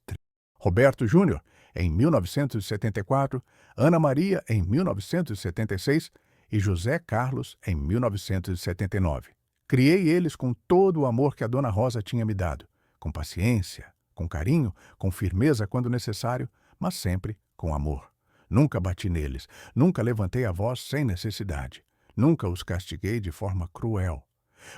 Roberto Júnior, em 1974, Ana Maria, em 1976 e José Carlos, em 1979. Criei eles com todo o amor que a Dona Rosa tinha me dado, com paciência, com carinho, com firmeza quando necessário, mas sempre com amor. Nunca bati neles, nunca levantei a voz sem necessidade, nunca os castiguei de forma cruel.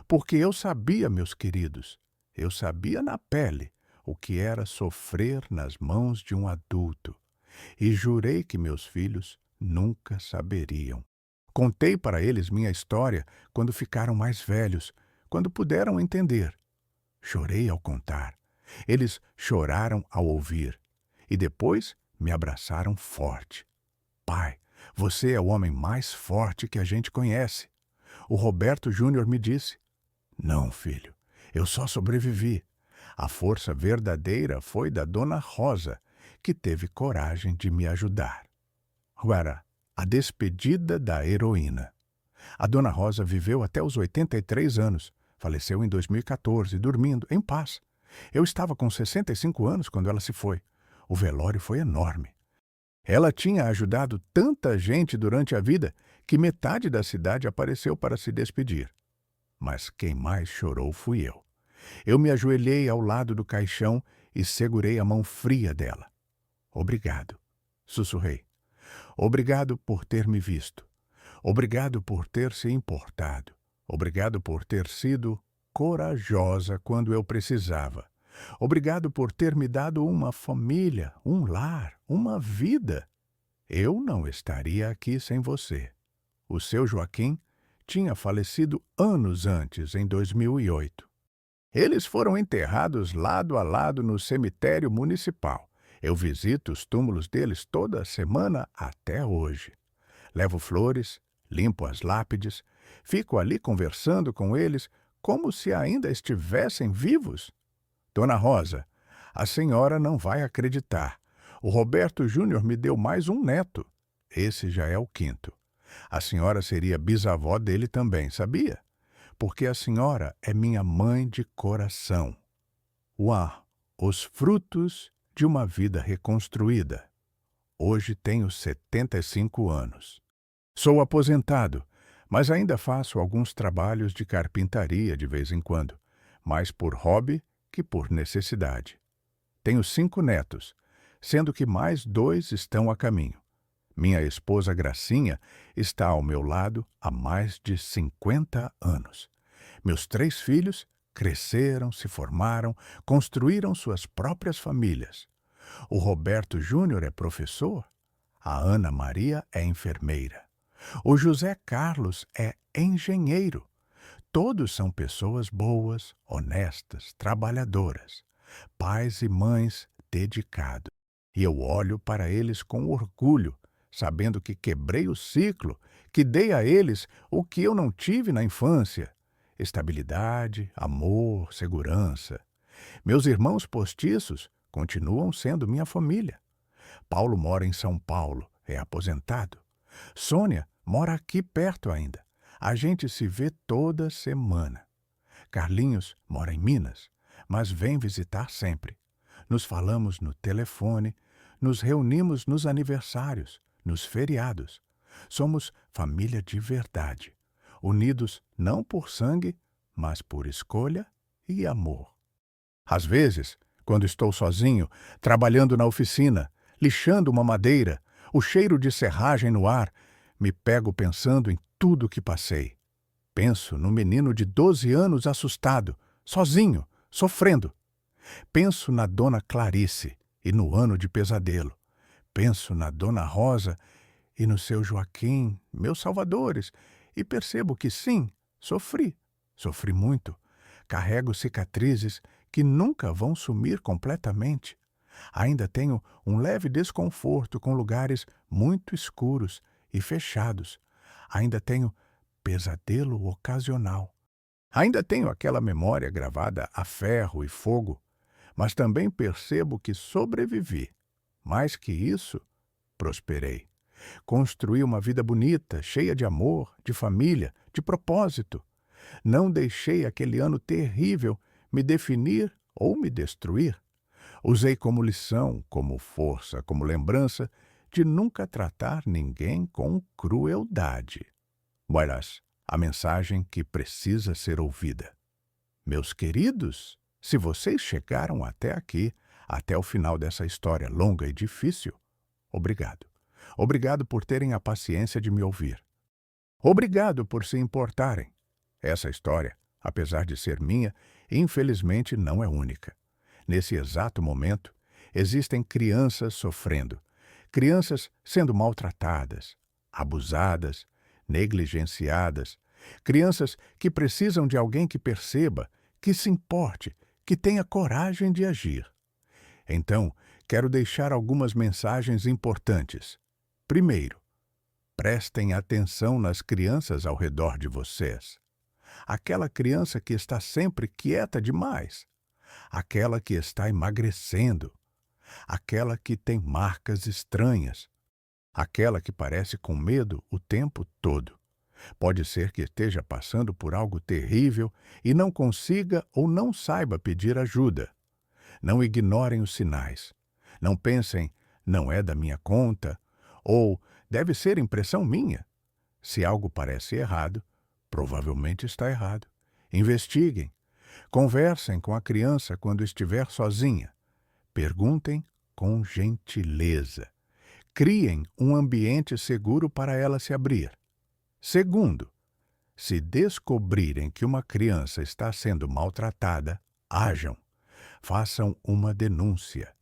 Porque eu sabia, meus queridos, eu sabia na pele o que era sofrer nas mãos de um adulto, e jurei que meus filhos nunca saberiam. Contei para eles minha história quando ficaram mais velhos, quando puderam entender. Chorei ao contar. Eles choraram ao ouvir. E depois me abraçaram forte. Pai, você é o homem mais forte que a gente conhece. O Roberto Júnior me disse. Não, filho, eu só sobrevivi. A força verdadeira foi da Dona Rosa, que teve coragem de me ajudar. Agora, a despedida da heroína. A Dona Rosa viveu até os 83 anos. Faleceu em 2014, dormindo, em paz. Eu estava com 65 anos quando ela se foi. O velório foi enorme. Ela tinha ajudado tanta gente durante a vida que metade da cidade apareceu para se despedir. Mas quem mais chorou fui eu. Eu me ajoelhei ao lado do caixão e segurei a mão fria dela. Obrigado, sussurrei. Obrigado por ter me visto. Obrigado por ter se importado. Obrigado por ter sido corajosa quando eu precisava. Obrigado por ter me dado uma família, um lar, uma vida. Eu não estaria aqui sem você. O seu Joaquim tinha falecido anos antes, em 2008. Eles foram enterrados lado a lado no cemitério municipal. Eu visito os túmulos deles toda semana até hoje. Levo flores, limpo as lápides, fico ali conversando com eles como se ainda estivessem vivos. Dona Rosa, a senhora não vai acreditar. O Roberto Júnior me deu mais um neto. Esse já é o 5º. A senhora seria bisavó dele também, sabia? Porque a senhora é minha mãe de coração. Uau, os frutos de uma vida reconstruída. Hoje tenho 75 anos. Sou aposentado, mas ainda faço alguns trabalhos de carpintaria de vez em quando, mais por hobby que por necessidade. Tenho 5 netos, sendo que mais 2 estão a caminho. Minha esposa Gracinha está ao meu lado há mais de 50 anos. Meus 3 filhos cresceram, se formaram, construíram suas próprias famílias. O Roberto Júnior é professor, a Ana Maria é enfermeira. O José Carlos é engenheiro. Todos são pessoas boas, honestas, trabalhadoras, pais e mães dedicados. E eu olho para eles com orgulho, sabendo que quebrei o ciclo, que dei a eles o que eu não tive na infância: estabilidade, amor, segurança. Meus irmãos postiços continuam sendo minha família. Paulo mora em São Paulo, é aposentado. Sônia mora aqui perto ainda. A gente se vê toda semana. Carlinhos mora em Minas, mas vem visitar sempre. Nos falamos no telefone, nos reunimos nos aniversários, nos feriados. Somos família de verdade, unidos não por sangue, mas por escolha e amor. Às vezes, quando estou sozinho, trabalhando na oficina, lixando uma madeira, o cheiro de serragem no ar, me pego pensando em tudo que passei. Penso no menino de 12 anos assustado, sozinho, sofrendo. Penso na dona Clarice e no ano de pesadelo. Penso na dona Rosa e no seu Joaquim, meus salvadores, e percebo que sim, sofri muito. Carrego cicatrizes que nunca vão sumir completamente. Ainda tenho um leve desconforto com lugares muito escuros e fechados. Ainda tenho pesadelo ocasional. Ainda tenho aquela memória gravada a ferro e fogo, mas também percebo que sobrevivi. Mais que isso, prosperei. Construí uma vida bonita, cheia de amor, de família, de propósito. Não deixei aquele ano terrível me definir ou me destruir. Usei como lição, como força, como lembrança de nunca tratar ninguém com crueldade. Buenas, a mensagem que precisa ser ouvida. Meus queridos, se vocês chegaram até aqui, até o final dessa história longa e difícil, obrigado. Obrigado por terem a paciência de me ouvir. Obrigado por se importarem. Essa história, apesar de ser minha, infelizmente não é única. Nesse exato momento, existem crianças sofrendo, crianças sendo maltratadas, abusadas, negligenciadas, crianças que precisam de alguém que perceba, que se importe, que tenha coragem de agir. Então, quero deixar algumas mensagens importantes. Primeiro, prestem atenção nas crianças ao redor de vocês. Aquela criança que está sempre quieta demais. Aquela que está emagrecendo. Aquela que tem marcas estranhas. Aquela que parece com medo o tempo todo. Pode ser que esteja passando por algo terrível e não consiga ou não saiba pedir ajuda. Não ignorem os sinais. Não pensem, não é da minha conta, ou deve ser impressão minha. Se algo parece errado, provavelmente está errado. Investiguem. Conversem com a criança quando estiver sozinha. Perguntem com gentileza. Criem um ambiente seguro para ela se abrir. Segundo, se descobrirem que uma criança está sendo maltratada, ajam. Façam uma denúncia.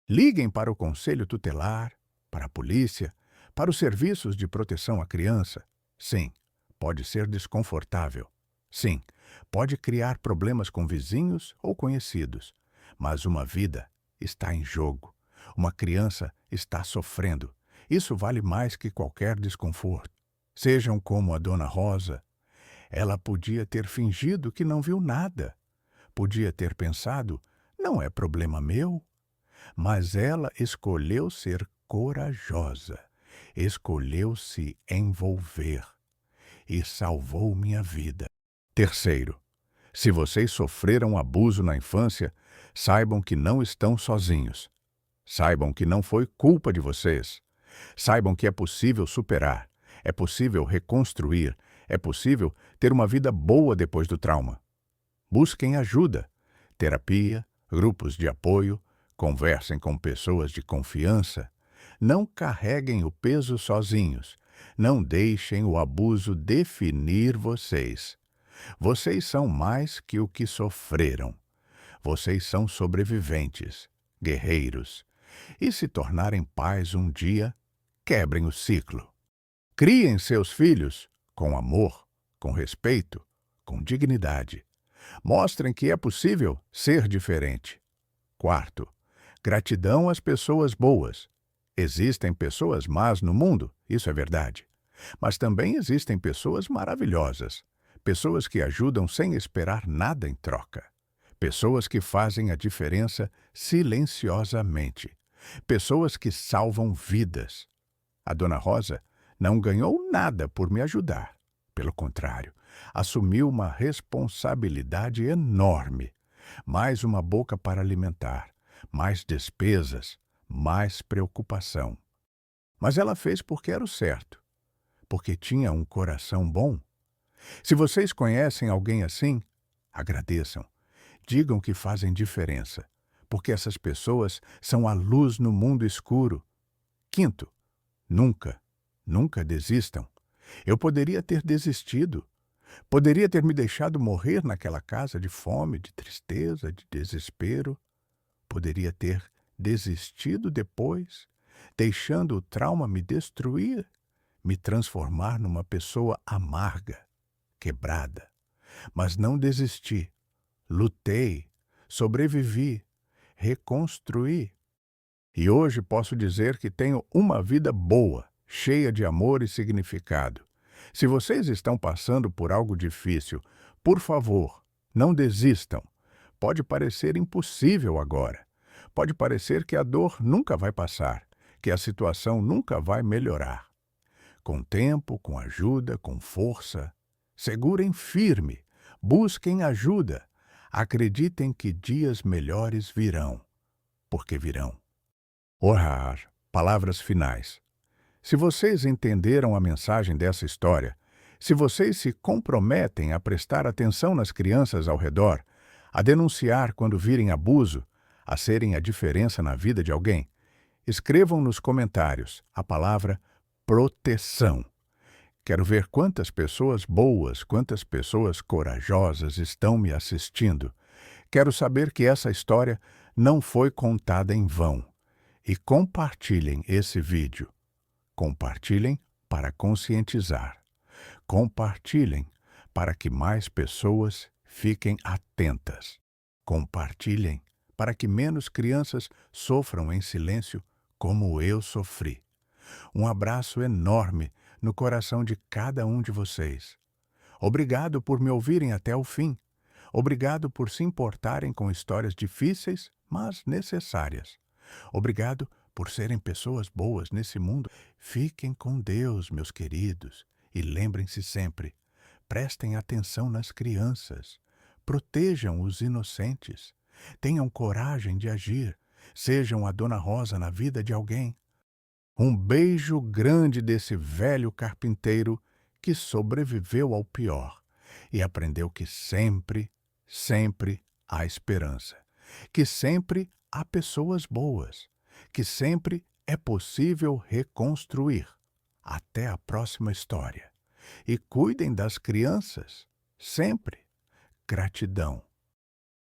Liguem para o conselho tutelar, para a polícia, para os serviços de proteção à criança. Sim, pode ser desconfortável. Sim, pode criar problemas com vizinhos ou conhecidos. Mas uma vida está em jogo. Uma criança está sofrendo. Isso vale mais que qualquer desconforto. Sejam como a dona Rosa. Ela podia ter fingido que não viu nada. Podia ter pensado, não é problema meu. Mas ela escolheu ser corajosa. Escolheu se envolver. E salvou minha vida. Terceiro, se vocês sofreram abuso na infância, saibam que não estão sozinhos. Saibam que não foi culpa de vocês. Saibam que é possível superar, é possível reconstruir, é possível ter uma vida boa depois do trauma. Busquem ajuda, terapia, grupos de apoio, conversem com pessoas de confiança. Não carreguem o peso sozinhos. Não deixem o abuso definir vocês. Vocês são mais que o que sofreram. Vocês são sobreviventes, guerreiros. E se tornarem pais um dia, quebrem o ciclo. Criem seus filhos com amor, com respeito, com dignidade. Mostrem que é possível ser diferente. Quarto, gratidão às pessoas boas. Existem pessoas más no mundo, isso é verdade. Mas também existem pessoas maravilhosas. Pessoas que ajudam sem esperar nada em troca. Pessoas que fazem a diferença silenciosamente. Pessoas que salvam vidas. A dona Rosa não ganhou nada por me ajudar. Pelo contrário, assumiu uma responsabilidade enorme. Mais uma boca para alimentar, mais despesas, mais preocupação. Mas ela fez porque era o certo, porque tinha um coração bom. Se vocês conhecem alguém assim, agradeçam. Digam que fazem diferença, porque essas pessoas são a luz no mundo escuro. Quinto, nunca desistam. Eu poderia ter desistido. Poderia ter me deixado morrer naquela casa de fome, de tristeza, de desespero. Poderia ter desistido depois, deixando o trauma me destruir, me transformar numa pessoa amarga, quebrada. Mas não desisti. Lutei, sobrevivi, reconstruí. E hoje posso dizer que tenho uma vida boa, cheia de amor e significado. Se vocês estão passando por algo difícil, por favor, não desistam. Pode parecer impossível agora. Pode parecer que a dor nunca vai passar, que a situação nunca vai melhorar. Com tempo, com ajuda, com força, segurem firme, busquem ajuda, acreditem que dias melhores virão, porque virão. Orar, palavras finais. Se vocês entenderam a mensagem dessa história, se vocês se comprometem a prestar atenção nas crianças ao redor, a denunciar quando virem abuso, a serem a diferença na vida de alguém, escrevam nos comentários a palavra proteção. Quero ver quantas pessoas boas, quantas pessoas corajosas estão me assistindo. Quero saber que essa história não foi contada em vão. E compartilhem esse vídeo. Compartilhem para conscientizar. Compartilhem para que mais pessoas fiquem atentas. Compartilhem para que menos crianças sofram em silêncio como eu sofri. Um abraço enorme no coração de cada um de vocês. Obrigado por me ouvirem até o fim. Obrigado por se importarem com histórias difíceis, mas necessárias. Obrigado por serem pessoas boas nesse mundo. Fiquem com Deus, meus queridos, e lembrem-se sempre, prestem atenção nas crianças, protejam os inocentes, tenham coragem de agir, sejam a Dona Rosa na vida de alguém. Um beijo grande desse velho carpinteiro que sobreviveu ao pior e aprendeu que sempre, sempre há esperança, que sempre há pessoas boas, que sempre é possível reconstruir. Até a próxima história. E cuidem das crianças, sempre. Gratidão.